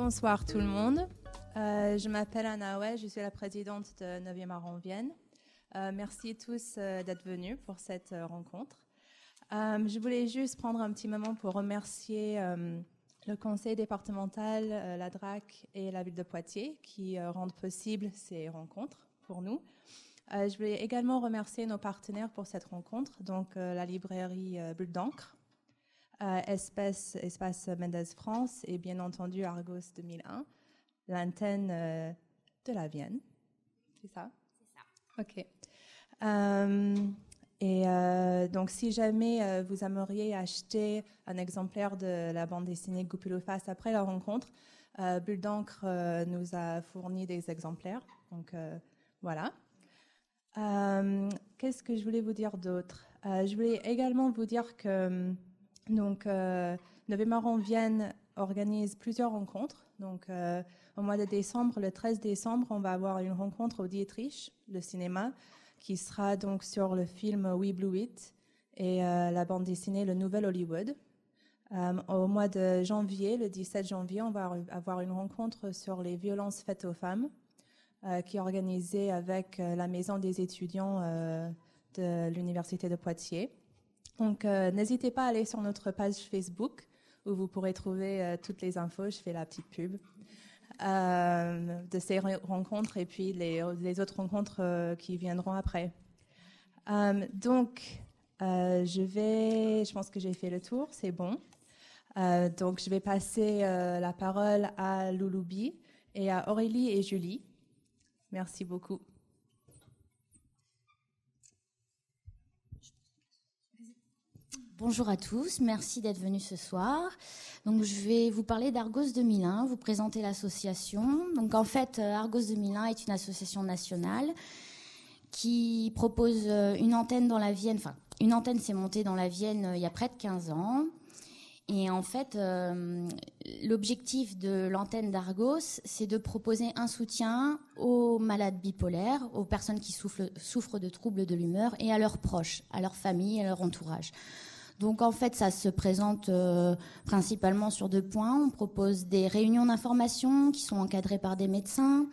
Bonsoir tout le monde. Je m'appelle Anna Ouai, je suis la présidente de 9e art en Vienne. Merci tous d'être venus pour cette rencontre. Je voulais juste prendre un petit moment pour remercier le conseil départemental, la DRAC et la ville de Poitiers qui rendent possible ces rencontres pour nous. Je voulais également remercier nos partenaires pour cette rencontre, donc la librairie Bulle d'encre, Espace Mendès France et bien entendu Argos 2001, l'antenne de la Vienne. C'est ça? C'est ça. OK. Donc, si jamais vous aimeriez acheter un exemplaire de la bande dessinée Goupil-ou-Face après la rencontre, Bulle d'encre nous a fourni des exemplaires. Donc, voilà. Qu'est-ce que je voulais vous dire d'autre? Je voulais également vous dire que 9e art en Vienne organise plusieurs rencontres. Donc, au mois de décembre, le 13 décembre, on va avoir une rencontre au Dietrich, le cinéma, qui sera donc sur le film We Blew It et la bande dessinée Le Nouvel Hollywood. Au mois de janvier, le 17 janvier, on va avoir une rencontre sur les violences faites aux femmes qui est organisée avec la Maison des étudiants de l'Université de Poitiers. Donc, n'hésitez pas à aller sur notre page Facebook où vous pourrez trouver toutes les infos. Je fais la petite pub de ces rencontres et puis les autres rencontres qui viendront après. Je pense que j'ai fait le tour, c'est bon. Donc, je vais passer la parole à Louloubi et à Aurélie et Julie. Merci beaucoup. Bonjour à tous, merci d'être venus ce soir. Donc, je vais vous parler d'Argos 2001, vous présenter l'association. Donc, en fait, Argos 2001 est une association nationale qui propose une antenne dans la Vienne. Enfin, une antenne s'est montée dans la Vienne il y a près de 15 ans. Et en fait, l'objectif de l'antenne d'Argos, c'est de proposer un soutien aux malades bipolaires, aux personnes qui souffrent de troubles de l'humeur et à leurs proches, à leur famille, à leur entourage. Donc en fait, ça se présente principalement sur 2 points. On propose des réunions d'information qui sont encadrées par des médecins,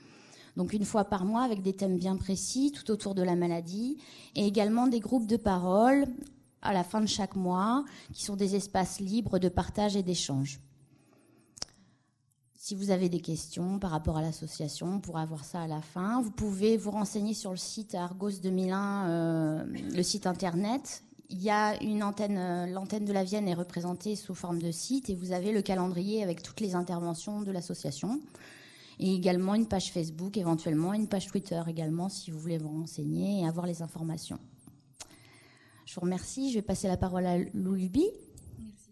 donc une fois par mois avec des thèmes bien précis tout autour de la maladie, et également des groupes de parole à la fin de chaque mois, qui sont des espaces libres de partage et d'échange. Si vous avez des questions par rapport à l'association, on pourra voir ça à la fin. Vous pouvez vous renseigner sur le site Argos 2001, le site internet. Il y a une antenne, l'antenne de la Vienne est représentée sous forme de site et vous avez le calendrier avec toutes les interventions de l'association. Et également une page Facebook, éventuellement une page Twitter également, si vous voulez vous renseigner et avoir les informations. Je vous remercie. Je vais passer la parole à Louloubi. Merci.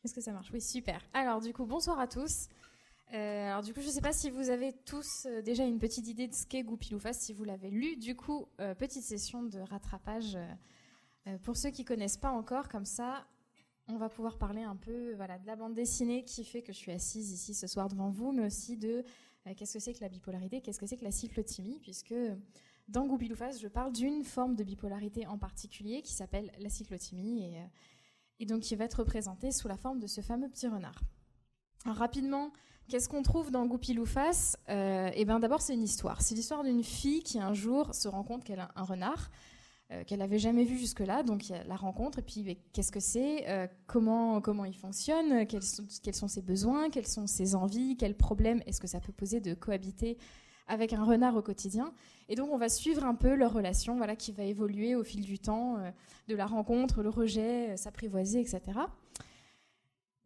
Est-ce que ça marche? Oui, super. Alors, du coup, bonsoir à tous. Je ne sais pas si vous avez tous déjà une petite idée de ce qu'est Goupil-ou-Face, si vous l'avez lu. Du coup, petite session de rattrapage pour ceux qui ne connaissent pas encore. Comme ça, on va pouvoir parler un peu de la bande dessinée qui fait que je suis assise ici ce soir devant vous, mais aussi de qu'est-ce que c'est que la bipolarité, qu'est-ce que c'est que la cyclothymie, puisque dans Goupil-ou-Face, je parle d'une forme de bipolarité en particulier qui s'appelle la cyclothymie et donc qui va être représentée sous la forme de ce fameux petit renard. Alors, rapidement, qu'est-ce qu'on trouve dans Goupil-ou-Face? D'abord, c'est une histoire. C'est l'histoire d'une fille qui un jour se rend compte qu'elle a un renard qu'elle n'avait jamais vu jusque-là, donc il y a la rencontre, et puis qu'est-ce que c'est, comment il fonctionne, quels sont ses besoins, quelles sont ses envies, quels problèmes est-ce que ça peut poser de cohabiter avec un renard au quotidien. Et donc on va suivre un peu leur relation qui va évoluer au fil du temps, de la rencontre, le rejet, s'apprivoiser, etc.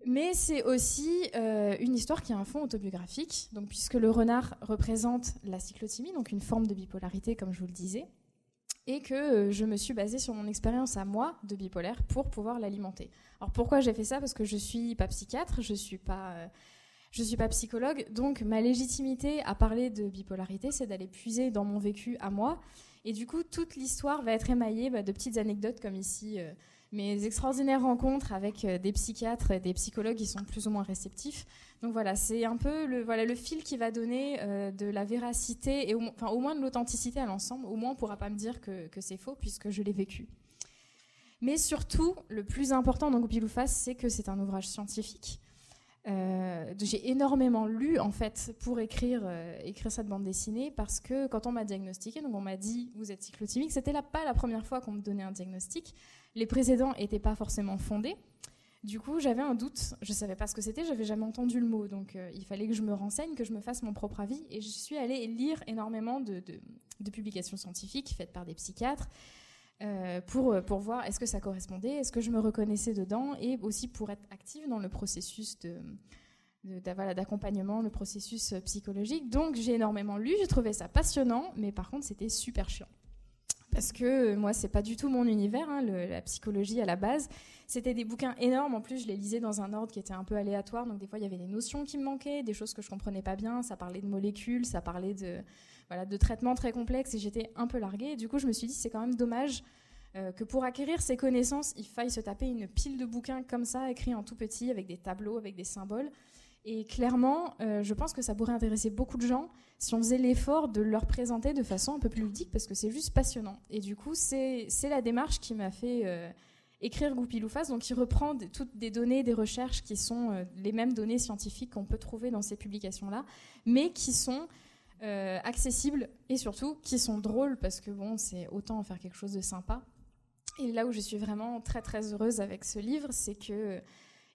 Mais c'est aussi une histoire qui a un fond autobiographique, donc, puisque le renard représente la cyclothymie, donc une forme de bipolarité comme je vous le disais, et que je me suis basée sur mon expérience à moi de bipolaire pour pouvoir l'alimenter. Alors pourquoi j'ai fait ça? Parce que je suis pas psychiatre, je suis pas psychologue, donc ma légitimité à parler de bipolarité, c'est d'aller puiser dans mon vécu à moi, et du coup toute l'histoire va être émaillée de petites anecdotes comme ici, mes extraordinaires rencontres avec des psychiatres et des psychologues qui sont plus ou moins réceptifs. Donc voilà, c'est un peu le fil qui va donner de la véracité et au moins de l'authenticité à l'ensemble. Au moins, on ne pourra pas me dire que c'est faux puisque je l'ai vécu. Mais surtout, le plus important dans Goupil ou Face, c'est que c'est un ouvrage scientifique. J'ai énormément lu en fait pour écrire cette bande dessinée, parce que quand on m'a diagnostiqué, donc on m'a dit vous êtes cyclotimique, c'était pas la première fois qu'on me donnait un diagnostic. Les précédents n'étaient pas forcément fondés. Du coup, j'avais un doute, je savais pas ce que c'était, j'avais jamais entendu le mot, donc il fallait que je me renseigne, que je me fasse mon propre avis, et je suis allée lire énormément de publications scientifiques faites par des psychiatres. Pour voir est-ce que ça correspondait, est-ce que je me reconnaissais dedans, et aussi pour être active dans le processus d'accompagnement, le processus psychologique. Donc j'ai énormément lu, j'ai trouvé ça passionnant, mais par contre c'était super chiant. Parce que moi, c'est pas du tout mon univers, hein, la psychologie à la base. C'était des bouquins énormes, en plus je les lisais dans un ordre qui était un peu aléatoire, donc des fois il y avait des notions qui me manquaient, des choses que je comprenais pas bien, ça parlait de molécules, ça parlait de traitements très complexes, et j'étais un peu larguée. Et du coup je me suis dit c'est quand même dommage que pour acquérir ces connaissances, il faille se taper une pile de bouquins comme ça, écrits en tout petit, avec des tableaux, avec des symboles. Et clairement, je pense que ça pourrait intéresser beaucoup de gens si on faisait l'effort de leur présenter de façon un peu plus ludique, parce que c'est juste passionnant. Et du coup, c'est la démarche qui m'a fait écrire Goupil ou Face, donc qui reprend toutes des données, des recherches qui sont les mêmes données scientifiques qu'on peut trouver dans ces publications-là, mais qui sont accessibles et surtout qui sont drôles, parce que bon, c'est autant en faire quelque chose de sympa. Et là où je suis vraiment très très heureuse avec ce livre, c'est que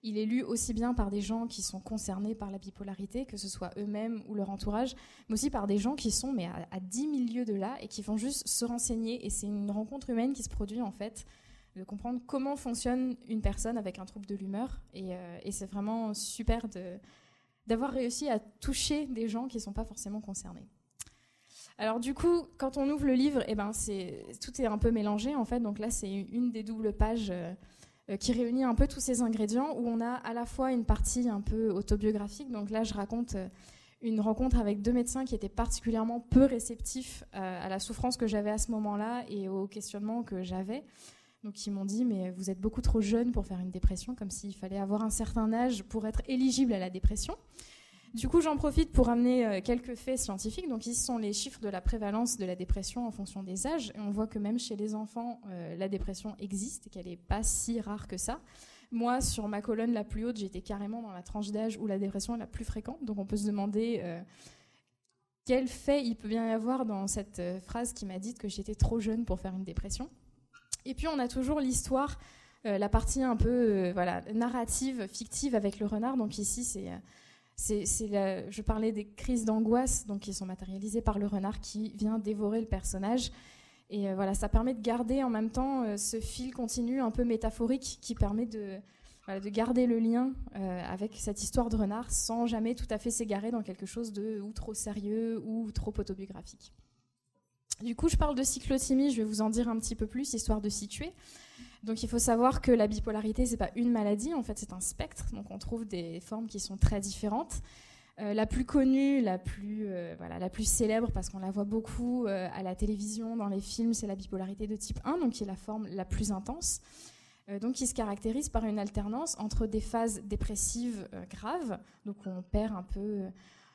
il est lu aussi bien par des gens qui sont concernés par la bipolarité, que ce soit eux-mêmes ou leur entourage, mais aussi par des gens qui sont à 10 000 lieues de là et qui vont juste se renseigner. Et c'est une rencontre humaine qui se produit en fait, de comprendre comment fonctionne une personne avec un trouble de l'humeur. Et c'est vraiment super d'avoir réussi à toucher des gens qui ne sont pas forcément concernés. Alors du coup, quand on ouvre le livre, tout est un peu mélangé en fait. Donc là, c'est une des doubles pages qui réunit un peu tous ces ingrédients, où on a à la fois une partie un peu autobiographique. Donc là, je raconte une rencontre avec 2 médecins qui étaient particulièrement peu réceptifs à la souffrance que j'avais à ce moment-là et au questionnement que j'avais. Donc ils m'ont dit, mais vous êtes beaucoup trop jeune pour faire une dépression, comme s'il fallait avoir un certain âge pour être éligible à la dépression. Du coup, j'en profite pour amener quelques faits scientifiques. Donc, ici sont les chiffres de la prévalence de la dépression en fonction des âges. Et on voit que même chez les enfants, la dépression existe et qu'elle n'est pas si rare que ça. Moi, sur ma colonne la plus haute, j'étais carrément dans la tranche d'âge où la dépression est la plus fréquente. Donc, on peut se demander quel fait il peut bien y avoir dans cette phrase qui m'a dit que j'étais trop jeune pour faire une dépression. Et puis, on a toujours l'histoire, la partie un peu narrative, fictive avec le renard. Donc, ici, je parlais des crises d'angoisse, donc qui sont matérialisées par le renard qui vient dévorer le personnage. Et ça permet de garder en même temps ce fil continu un peu métaphorique qui permet de garder le lien avec cette histoire de renard sans jamais tout à fait s'égarer dans quelque chose de ou trop sérieux ou trop autobiographique. Du coup, je parle de cyclothymie, je vais vous en dire un petit peu plus, histoire de situer. Donc il faut savoir que la bipolarité, c'est pas une maladie, en fait c'est un spectre, donc on trouve des formes qui sont très différentes. La plus connue, la plus célèbre, parce qu'on la voit beaucoup à la télévision, dans les films, c'est la bipolarité de type 1, donc qui est la forme la plus intense, donc qui se caractérise par une alternance entre des phases dépressives graves, donc on perd un peu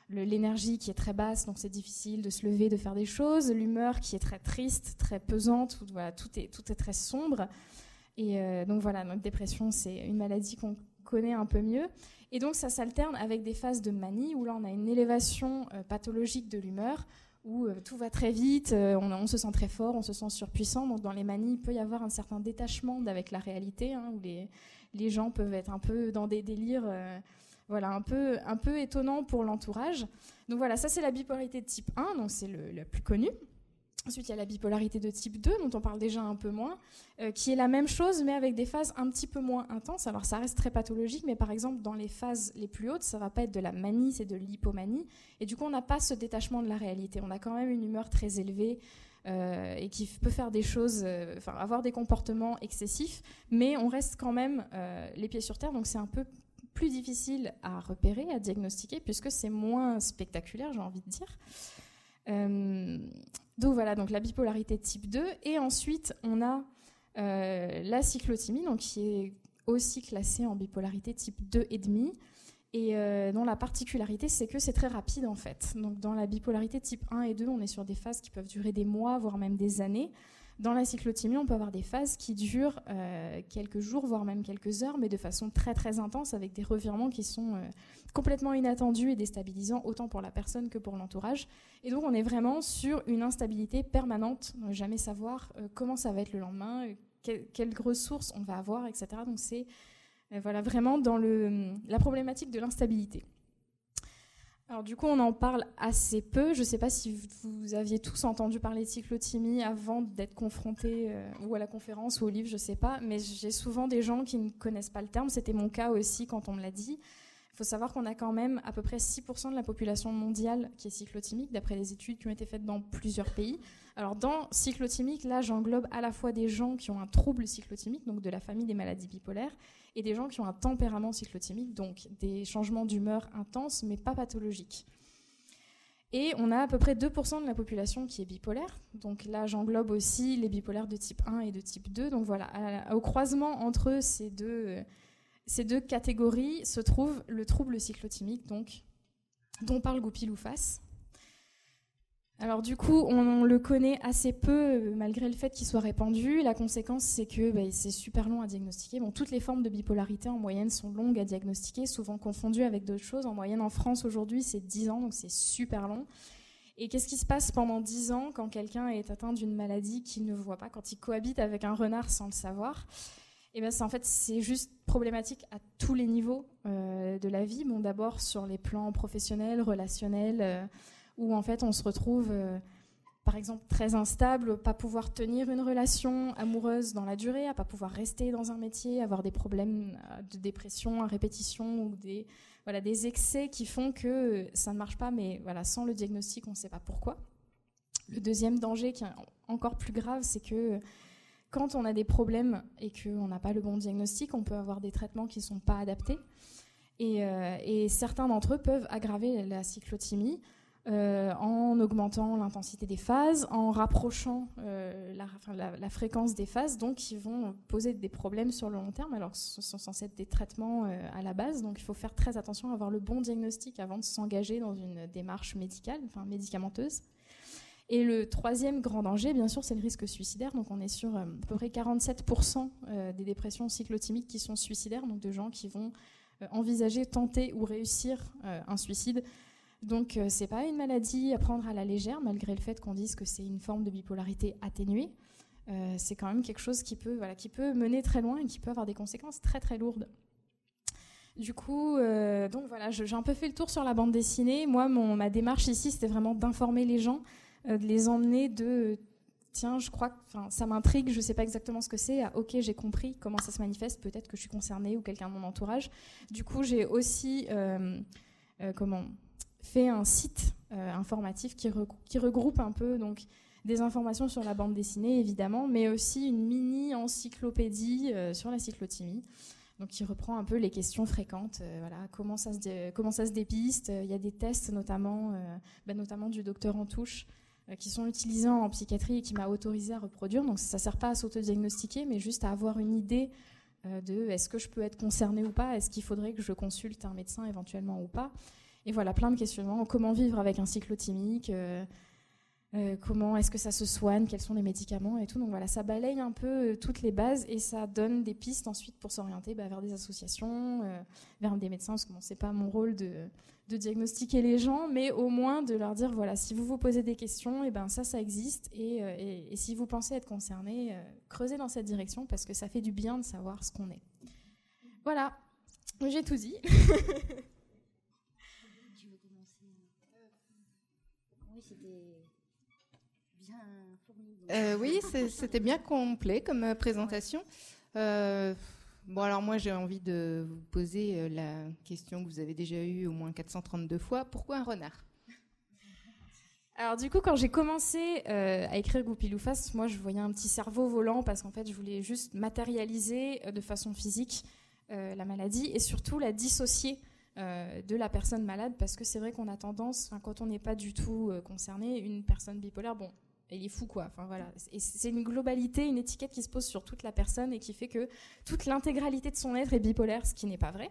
l'énergie qui est très basse, donc c'est difficile de se lever, de faire des choses, l'humeur qui est très triste, très pesante, tout est très sombre. Et donc notre dépression, c'est une maladie qu'on connaît un peu mieux. Et donc ça s'alterne avec des phases de manie, où là on a une élévation pathologique de l'humeur, où tout va très vite, on se sent très fort, on se sent surpuissant. Donc dans les manies, il peut y avoir un certain détachement avec la réalité, où les gens peuvent être un peu dans des délires un peu étonnants pour l'entourage. Donc ça c'est la bipolarité de type 1, donc c'est le plus connu. Ensuite, il y a la bipolarité de type 2, dont on parle déjà un peu moins, qui est la même chose, mais avec des phases un petit peu moins intenses. Alors, ça reste très pathologique, mais par exemple, dans les phases les plus hautes, ça ne va pas être de la manie, c'est de l'hypomanie. Et du coup, on n'a pas ce détachement de la réalité. On a quand même une humeur très élevée et qui peut faire des choses, avoir des comportements excessifs, mais on reste quand même les pieds sur terre. Donc, c'est un peu plus difficile à repérer, à diagnostiquer, puisque c'est moins spectaculaire, j'ai envie de dire. Donc la bipolarité type 2, et ensuite on a la cyclothymie, donc qui est aussi classée en bipolarité type 2,5, et dont la particularité c'est que c'est très rapide en fait. Donc dans la bipolarité type 1 et 2, on est sur des phases qui peuvent durer des mois, voire même des années, Dans la cyclothymie, on peut avoir des phases qui durent quelques jours, voire même quelques heures, mais de façon très très intense, avec des revirements qui sont complètement inattendus et déstabilisants, autant pour la personne que pour l'entourage. Et donc on est vraiment sur une instabilité permanente, ne jamais savoir comment ça va être le lendemain, quelles ressources on va avoir, etc. Donc c'est voilà, vraiment dans la problématique de l'instabilité. Alors du coup, on en parle assez peu. Je ne sais pas si vous aviez tous entendu parler de cyclothymie avant d'être confrontés ou à la conférence ou au livre, je ne sais pas. Mais j'ai souvent des gens qui ne connaissent pas le terme. C'était mon cas aussi quand on me l'a dit. Il faut savoir qu'on a quand même à peu près 6% de la population mondiale qui est cyclothymique, d'après les études qui ont été faites dans plusieurs pays. Alors dans cyclothymique, là, j'englobe à la fois des gens qui ont un trouble cyclothymique, donc de la famille des maladies bipolaires, et des gens qui ont un tempérament cyclothymique, donc des changements d'humeur intenses, mais pas pathologiques. Et on a à peu près 2% de la population qui est bipolaire. Donc là, j'englobe aussi les bipolaires de type 1 et de type 2. Donc voilà, au croisement entre ces deux catégories se trouve le trouble cyclothymique, donc, dont parle Goupil Oufas. Alors du coup, on le connaît assez peu, malgré le fait qu'il soit répandu. La conséquence, c'est que c'est super long à diagnostiquer. Bon, toutes les formes de bipolarité, en moyenne, sont longues à diagnostiquer, souvent confondues avec d'autres choses. En moyenne, en France, aujourd'hui, c'est 10 ans, donc c'est super long. Et qu'est-ce qui se passe pendant 10 ans quand quelqu'un est atteint d'une maladie qu'il ne voit pas, quand il cohabite avec un renard sans le savoir ? Et bien, c'est juste problématique à tous les niveaux de la vie. Bon, d'abord, sur les plans professionnels, relationnels, où en fait on se retrouve, par exemple, très instable, pas pouvoir tenir une relation amoureuse dans la durée, à pas pouvoir rester dans un métier, avoir des problèmes de dépression à répétition ou des excès qui font que ça ne marche pas, mais voilà, sans le diagnostic, on ne sait pas pourquoi. Le deuxième danger, qui est encore plus grave, c'est que quand on a des problèmes et qu'on n'a pas le bon diagnostic, on peut avoir des traitements qui ne sont pas adaptés. Et certains d'entre eux peuvent aggraver la cyclothymie, en augmentant l'intensité des phases, en rapprochant la fréquence des phases, donc qui vont poser des problèmes sur le long terme, alors que ce sont censés être des traitements à la base, donc il faut faire très attention à avoir le bon diagnostic avant de s'engager dans une démarche médicale, enfin médicamenteuse. Et le troisième grand danger, bien sûr, c'est le risque suicidaire, donc on est sur à peu près 47% des dépressions cyclothymiques qui sont suicidaires, donc de gens qui vont envisager, tenter ou réussir un suicide. Donc c'est pas une maladie à prendre à la légère, malgré le fait qu'on dise que c'est une forme de bipolarité atténuée. C'est quand même quelque chose qui peut mener très loin et qui peut avoir des conséquences très très lourdes. Du coup, donc voilà, j'ai un peu fait le tour sur la bande dessinée. Moi, ma démarche ici, c'était vraiment d'informer les gens, de les emmener tiens, je crois que ça m'intrigue, je ne sais pas exactement ce que c'est. Ok, j'ai compris comment ça se manifeste, peut-être que je suis concernée ou quelqu'un de mon entourage. Du coup, j'ai aussi fait un site informatif qui regroupe un peu donc, des informations sur la bande dessinée, évidemment, mais aussi une mini-encyclopédie sur la cyclothymie, donc qui reprend un peu les questions fréquentes, comment ça se dépiste. Il y a des tests, notamment du docteur Antouche, qui sont utilisés en psychiatrie et qui m'a autorisé à reproduire. Donc ça ne sert pas à s'auto-diagnostiquer, mais juste à avoir une idée de est-ce que je peux être concernée ou pas, est-ce qu'il faudrait que je consulte un médecin éventuellement ou pas. Et voilà, plein de questionnements. Comment vivre avec un cyclothymique, comment est-ce que ça se soigne, quels sont les médicaments et tout. Donc voilà, ça balaye un peu toutes les bases et ça donne des pistes ensuite pour s'orienter vers des associations, vers des médecins, parce que bon, c'est pas mon rôle de diagnostiquer les gens, mais au moins de leur dire, voilà, si vous vous posez des questions, et ben ça existe. Et si vous pensez être concerné, creusez dans cette direction parce que ça fait du bien de savoir ce qu'on est. Voilà, j'ai tout dit. Oui, c'était bien complet comme présentation. Bon, alors moi, j'ai envie de vous poser la question que vous avez déjà eue au moins 432 fois. Pourquoi un renard ? Alors du coup, quand j'ai commencé à écrire Goupil Oufas, moi, je voyais un petit cerveau volant parce qu'en fait, je voulais juste matérialiser de façon physique la maladie et surtout la dissocier de la personne malade, parce que c'est vrai qu'on a tendance, quand on n'est pas du tout concerné, une personne bipolaire, bon, il est fou quoi. Enfin voilà, et c'est une globalité, une étiquette qui se pose sur toute la personne et qui fait que toute l'intégralité de son être est bipolaire, ce qui n'est pas vrai.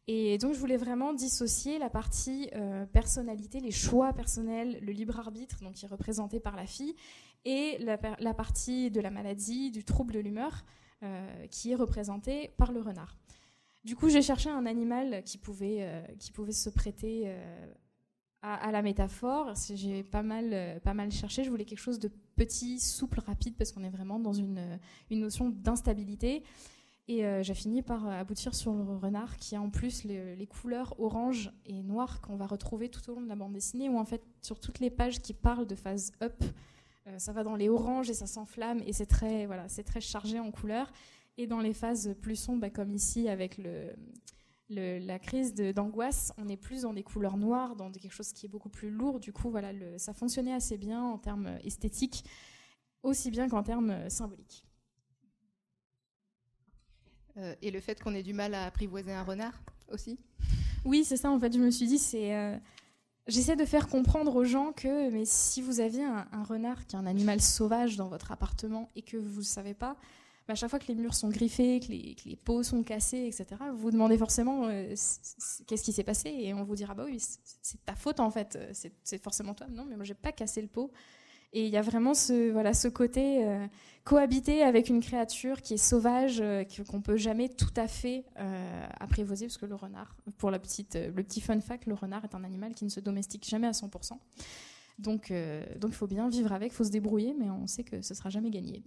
Et donc je voulais vraiment dissocier la partie personnalité, les choix personnels, le libre arbitre, donc qui est représenté par la fille, et la partie de la maladie, du trouble de l'humeur, qui est représentée par le renard. Du coup, j'ai cherché un animal qui pouvait se prêter à la métaphore. J'ai pas mal cherché. Je voulais quelque chose de petit, souple, rapide, parce qu'on est vraiment dans une notion d'instabilité. Et j'ai fini par aboutir sur le renard, qui a en plus les couleurs orange et noir qu'on va retrouver tout au long de la bande dessinée, où en fait, sur toutes les pages qui parlent de phase up, ça va dans les oranges et ça s'enflamme, et c'est très chargé en couleurs. Et dans les phases plus sombres, comme ici avec la crise d'angoisse, on est plus dans des couleurs noires, dans quelque chose qui est beaucoup plus lourd. Du coup, voilà, ça fonctionnait assez bien en termes esthétiques, aussi bien qu'en termes symboliques. Et le fait qu'on ait du mal à apprivoiser un renard aussi ? Oui, c'est ça, en fait, je me suis dit, j'essaie de faire comprendre aux gens que mais si vous aviez un renard qui est un animal sauvage dans votre appartement et que vous ne le savez pas, à chaque fois que les murs sont griffés, que les pots sont cassés, etc., vous vous demandez forcément qu'est-ce qui s'est passé, et on vous dira bah oui, c'est ta faute en fait, c'est forcément toi. Non, mais moi j'ai pas cassé le pot. Et il y a vraiment ce côté cohabiter avec une créature qui est sauvage, qu'on peut jamais tout à fait apprivoiser, parce que le renard, pour le petit fun fact, le renard est un animal qui ne se domestique jamais à 100%. Donc il faut bien vivre avec, il faut se débrouiller, mais on sait que ce sera jamais gagné.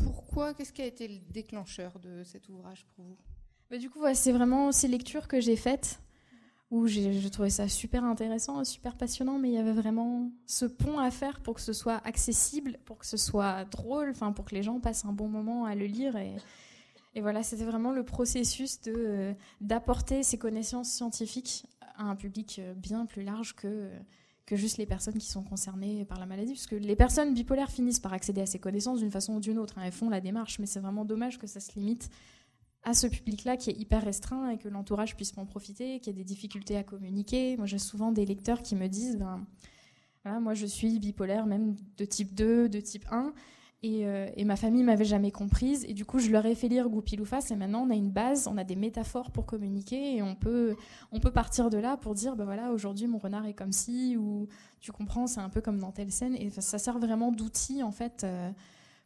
Pourquoi ? Qu'est-ce qui a été le déclencheur de cet ouvrage pour vous ? Du coup, c'est vraiment ces lectures que j'ai faites où j'ai trouvé ça super intéressant, super passionnant, mais il y avait vraiment ce pont à faire pour que ce soit accessible, pour que ce soit drôle, pour que les gens passent un bon moment à le lire. Et voilà, c'était vraiment le processus d'apporter ces connaissances scientifiques à un public bien plus large que juste les personnes qui sont concernées par la maladie, parce que les personnes bipolaires finissent par accéder à ces connaissances d'une façon ou d'une autre, elles font la démarche, mais c'est vraiment dommage que ça se limite à ce public-là qui est hyper restreint et que l'entourage puisse en profiter, qu'il y ait des difficultés à communiquer. Moi, j'ai souvent des lecteurs qui me disent voilà, moi je suis bipolaire, même de type 2, de type 1, et ma famille m'avait jamais comprise, et du coup je leur ai fait lire Goupil-Ou-Face, et maintenant on a une base, on a des métaphores pour communiquer, et on peut partir de là pour dire voilà, aujourd'hui mon renard est comme ci, ou tu comprends, c'est un peu comme dans telle scène, et ça sert vraiment d'outil en fait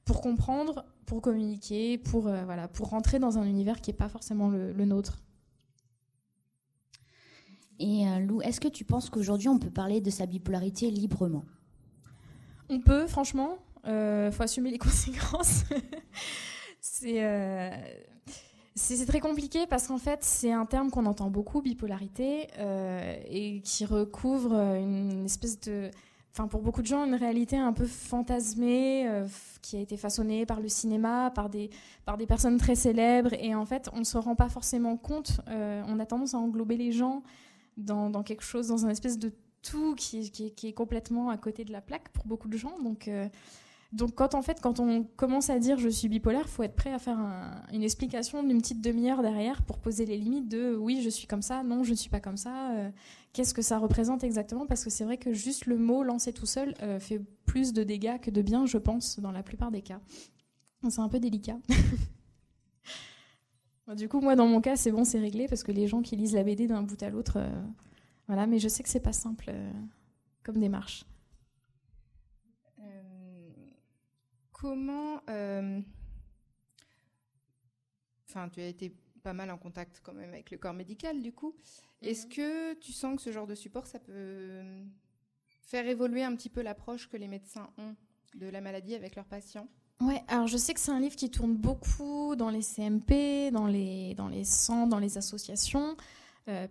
pour comprendre, pour communiquer, pour rentrer dans un univers qui n'est pas forcément le nôtre. Et Lou, est-ce que tu penses qu'aujourd'hui on peut parler de sa bipolarité librement ? On peut, franchement. Faut assumer les conséquences. C'est très compliqué parce qu'en fait, c'est un terme qu'on entend beaucoup, bipolarité, et qui recouvre une espèce de... pour beaucoup de gens, une réalité un peu fantasmée, qui a été façonnée par le cinéma, par des personnes très célèbres. Et en fait, on ne se rend pas forcément compte. On a tendance à englober les gens dans quelque chose, dans un espèce de tout qui est complètement à côté de la plaque pour beaucoup de gens. Donc quand on commence à dire je suis bipolaire, il faut être prêt à faire une explication d'une petite demi-heure derrière pour poser les limites de oui, je suis comme ça, non, je ne suis pas comme ça, qu'est-ce que ça représente exactement, parce que c'est vrai que juste le mot lancé tout seul fait plus de dégâts que de bien, je pense, dans la plupart des cas. C'est un peu délicat. Du coup, moi, dans mon cas, c'est bon, c'est réglé, parce que les gens qui lisent la BD d'un bout à l'autre, voilà, mais je sais que c'est pas simple comme démarche. Comment... tu as été pas mal en contact quand même avec le corps médical, du coup. Est-ce que tu sens que ce genre de support, ça peut faire évoluer un petit peu l'approche que les médecins ont de la maladie avec leurs patients ? Ouais, alors je sais que c'est un livre qui tourne beaucoup dans les CMP, dans les centres, dans les associations,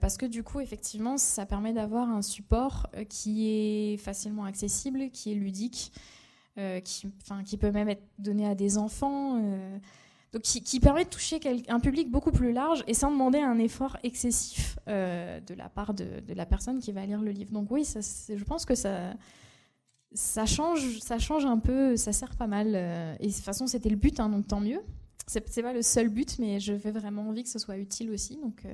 parce que du coup, effectivement, ça permet d'avoir un support qui est facilement accessible, qui est ludique, qui peut même être donné à des enfants, donc qui permet de toucher un public beaucoup plus large et sans demander un effort excessif de la part de la personne qui va lire le livre. Donc oui, je pense que ça change un peu, ça sert pas mal. Et de toute façon, c'était le but, donc tant mieux. C'est pas le seul but, mais j'avais vraiment envie que ce soit utile aussi. Donc,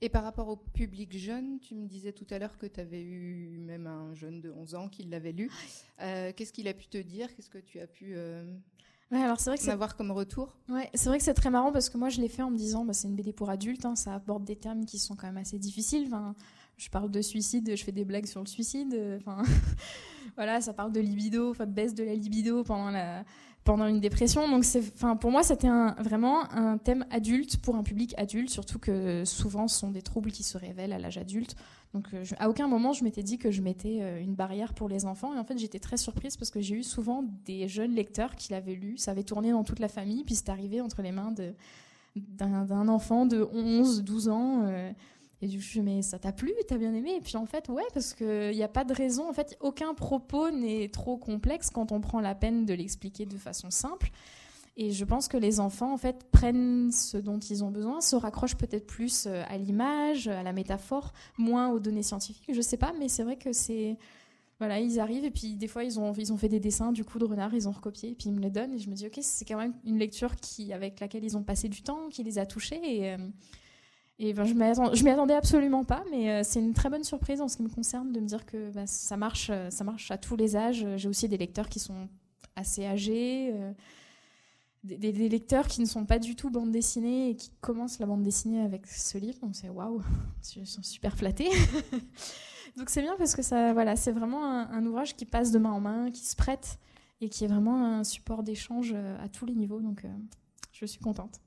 Et par rapport au public jeune, tu me disais tout à l'heure que tu avais eu même un jeune de 11 ans qui l'avait lu. Qu'est-ce qu'il a pu te dire ? Qu'est-ce que tu as pu... Ouais, alors c'est vrai que avoir comme retour. Ouais, c'est vrai que c'est très marrant parce que moi je l'ai fait en me disant c'est une BD pour adultes, hein, ça aborde des thèmes qui sont quand même assez difficiles. Enfin, je parle de suicide, je fais des blagues sur le suicide. Voilà, ça parle de libido, de baisse de la libido pendant une dépression. Donc pour moi c'était vraiment un thème adulte pour un public adulte, surtout que souvent ce sont des troubles qui se révèlent à l'âge adulte. Donc à aucun moment je m'étais dit que je mettais une barrière pour les enfants. Et en fait j'étais très surprise parce que j'ai eu souvent des jeunes lecteurs qui l'avaient lu, ça avait tourné dans toute la famille, puis c'est arrivé entre les mains d'un enfant de 11, 12 ans. Et du coup, je me dis, mais ça t'a plu, t'as bien aimé? Et puis en fait, ouais, parce qu'il n'y a pas de raison. En fait, aucun propos n'est trop complexe quand on prend la peine de l'expliquer de façon simple. Et je pense que les enfants, en fait, prennent ce dont ils ont besoin, se raccrochent peut-être plus à l'image, à la métaphore, moins aux données scientifiques. Je sais pas, mais c'est vrai que c'est... Voilà, ils arrivent et puis des fois, ils ont fait des dessins du coup de renard, ils ont recopié et puis ils me le donnent. Et je me dis, ok, c'est quand même une lecture avec laquelle ils ont passé du temps, qui les a touchés. Et je m'y attendais absolument pas, mais c'est une très bonne surprise en ce qui me concerne de me dire que ça marche à tous les âges. J'ai aussi des lecteurs qui sont assez âgés, des lecteurs qui ne sont pas du tout bande dessinée et qui commencent la bande dessinée avec ce livre. Donc c'est waouh, ils sont super flattés. Donc c'est bien parce que c'est vraiment un ouvrage qui passe de main en main, qui se prête et qui est vraiment un support d'échange à tous les niveaux. Donc je suis contente.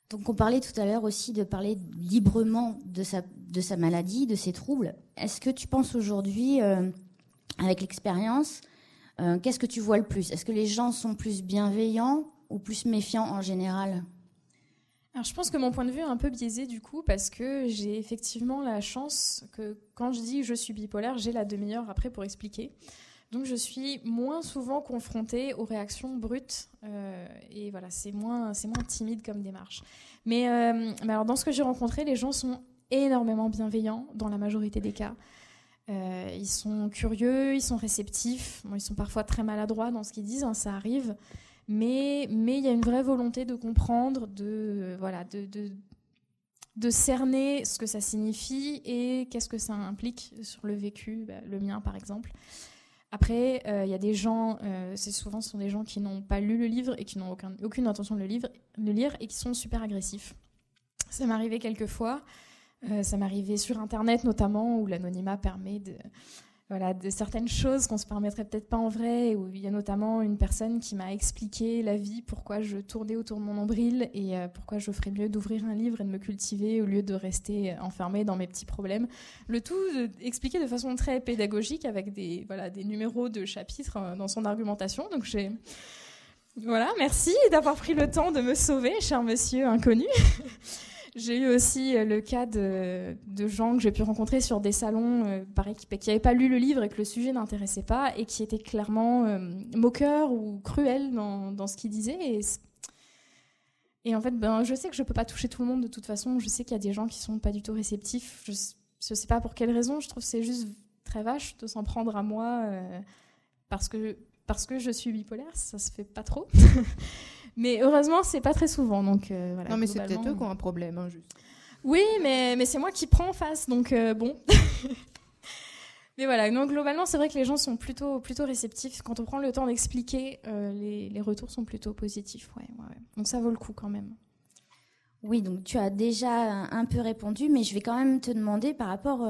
Donc on parlait tout à l'heure aussi de parler librement de sa maladie, de ses troubles. Est-ce que tu penses aujourd'hui, avec l'expérience, qu'est-ce que tu vois le plus? Est-ce que les gens sont plus bienveillants ou plus méfiants en général? Alors je pense que mon point de vue est un peu biaisé du coup parce que j'ai effectivement la chance que quand je dis que je suis bipolaire, j'ai la demi-heure après pour expliquer. Donc je suis moins souvent confrontée aux réactions brutes et voilà, c'est moins timide comme démarche. Mais alors dans ce que j'ai rencontré, les gens sont énormément bienveillants dans la majorité des cas. Ils sont curieux, ils sont réceptifs. Bon, ils sont parfois très maladroits dans ce qu'ils disent, hein, ça arrive. Mais il y a une vraie volonté de comprendre, de cerner ce que ça signifie et qu'est-ce que ça implique sur le vécu, le mien par exemple. Après, il y a des gens, ce sont des gens qui n'ont pas lu le livre et qui n'ont aucune intention de le lire et qui sont super agressifs. Ça m'est arrivé quelques fois. Ça m'est arrivé sur Internet notamment, où l'anonymat permet de certaines choses qu'on ne se permettrait peut-être pas en vrai, où il y a notamment une personne qui m'a expliqué la vie, pourquoi je tournais autour de mon nombril et pourquoi je ferais mieux d'ouvrir un livre et de me cultiver au lieu de rester enfermée dans mes petits problèmes. Le tout expliqué de façon très pédagogique avec des numéros de chapitres dans son argumentation. Donc merci d'avoir pris le temps de me sauver, cher monsieur inconnu. J'ai eu aussi le cas de gens que j'ai pu rencontrer sur des salons, pareil, qui n'avaient pas lu le livre et que le sujet n'intéressait pas et qui étaient clairement moqueurs ou cruels dans ce qu'ils disaient. Et en fait, je sais que je ne peux pas toucher tout le monde de toute façon. Je sais qu'il y a des gens qui ne sont pas du tout réceptifs. Je ne sais pas pour quelle raison. Je trouve que c'est juste très vache de s'en prendre à moi parce que je suis bipolaire. Ça ne se fait pas trop. Mais heureusement, c'est pas très souvent. Donc, voilà, non, mais c'est peut-être eux qui ont un problème, hein, juste. Oui, mais c'est moi qui prends en face, donc bon. Mais voilà, donc globalement, c'est vrai que les gens sont plutôt réceptifs. Quand on prend le temps d'expliquer, les retours sont plutôt positifs. Ouais. Donc ça vaut le coup quand même. Oui, donc tu as déjà un peu répondu, mais je vais quand même te demander par rapport...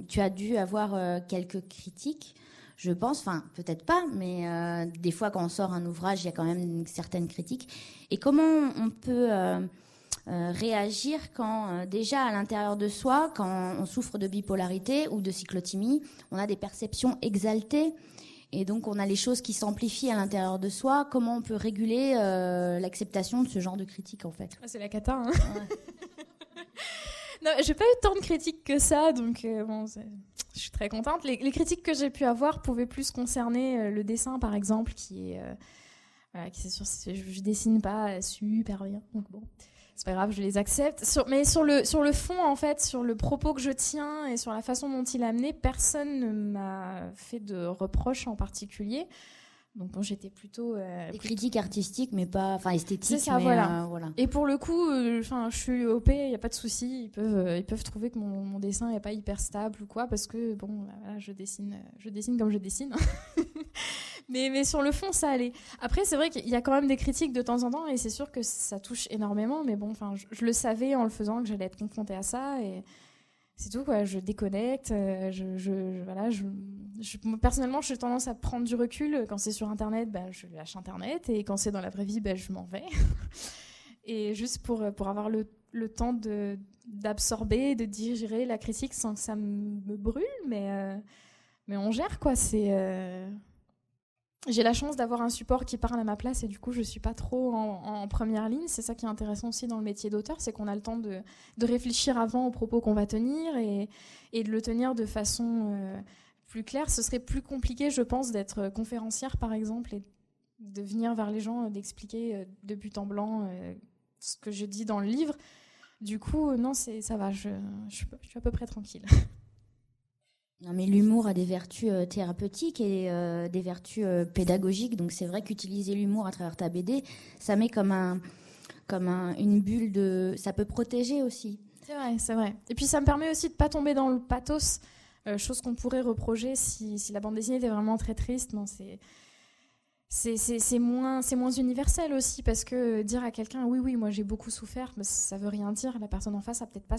tu as dû avoir quelques critiques. Je pense, enfin peut-être pas, mais des fois quand on sort un ouvrage, il y a quand même une certaine critique. Et comment on peut réagir quand déjà à l'intérieur de soi, quand on souffre de bipolarité ou de cyclothymie, on a des perceptions exaltées et donc on a les choses qui s'amplifient à l'intérieur de soi. Comment on peut réguler l'acceptation de ce genre de critique en fait? C'est la cata, hein. Ouais. Non, j'ai pas eu tant de critiques que ça, donc je suis très contente. Les critiques que j'ai pu avoir pouvaient plus concerner le dessin, par exemple, qui est je dessine pas super bien, donc bon, c'est pas grave, je les accepte. Mais sur le fond, en fait, sur le propos que je tiens et sur la façon dont il est amené, personne ne m'a fait de reproches en particulier. Donc bon, j'étais plutôt des critiques artistiques, mais pas, enfin esthétiques. C'est ça, mais, voilà. Et pour le coup, je suis OP, il y a pas de souci. Ils peuvent trouver que mon dessin est pas hyper stable ou quoi, parce que bon, voilà, je dessine comme je dessine. Mais sur le fond, ça allait. Après, c'est vrai qu'il y a quand même des critiques de temps en temps, et c'est sûr que ça touche énormément. Mais bon, enfin, je le savais en le faisant que j'allais être confrontée à ça, et c'est tout, quoi. Je déconnecte. Moi, personnellement, j'ai tendance à prendre du recul. Quand c'est sur Internet, je lâche Internet, et quand c'est dans la vraie vie, je m'en vais. Et juste pour avoir le temps d'absorber, de digérer la critique sans que ça me brûle, mais on gère, quoi. J'ai la chance d'avoir un support qui parle à ma place, et du coup je suis pas trop en première ligne. C'est ça qui est intéressant aussi dans le métier d'auteur, c'est qu'on a le temps de réfléchir avant aux propos qu'on va tenir, et de le tenir de façon plus claire. Ce serait plus compliqué, je pense, d'être conférencière par exemple, et de venir vers les gens, d'expliquer de but en blanc ce que je dis dans le livre. Du coup, non, ça va, je suis à peu près tranquille. Non, mais l'humour a des vertus thérapeutiques et des vertus pédagogiques. Donc c'est vrai qu'utiliser l'humour à travers ta BD, ça met comme une bulle de... Ça peut protéger aussi. C'est vrai. Et puis ça me permet aussi de ne pas tomber dans le pathos, chose qu'on pourrait reprocher si la bande dessinée était vraiment très triste. Non, c'est moins universel aussi, parce que dire à quelqu'un oui moi j'ai beaucoup souffert, mais ça veut rien dire. La personne en face a peut-être pas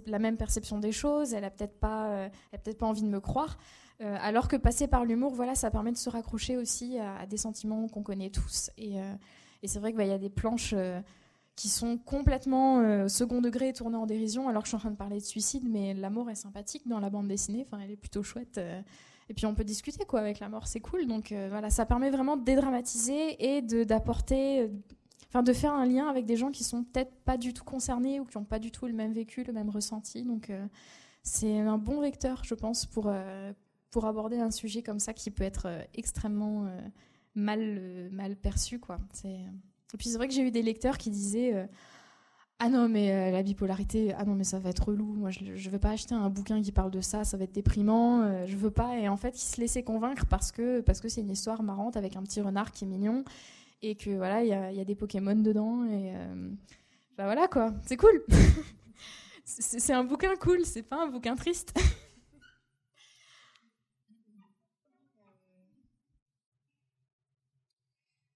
la même perception des choses, elle a peut-être pas envie de me croire, alors que passer par l'humour, voilà, ça permet de se raccrocher aussi à des sentiments qu'on connaît tous, et c'est vrai qu'il y a des planches qui sont complètement second degré, tournées en dérision, alors que je suis en train de parler de suicide, mais la mort est sympathique dans la bande dessinée, enfin elle est plutôt chouette. Et puis on peut discuter, quoi, avec la mort, c'est cool. Donc voilà, ça permet vraiment de dédramatiser et d'apporter, de faire un lien avec des gens qui sont peut-être pas du tout concernés, ou qui n'ont pas du tout le même vécu, le même ressenti. Donc c'est un bon vecteur, je pense, pour aborder un sujet comme ça qui peut être extrêmement mal perçu, quoi. Et puis c'est vrai que j'ai eu des lecteurs qui disaient ah non, mais la bipolarité, ah non, mais ça va être relou. Moi, je veux pas acheter un bouquin qui parle de ça, ça va être déprimant, je veux pas. Et en fait, ils se laissaient convaincre parce que c'est une histoire marrante avec un petit renard qui est mignon, et que voilà, il y a des Pokémon dedans, et voilà, quoi, c'est cool. C'est un bouquin cool, c'est pas un bouquin triste.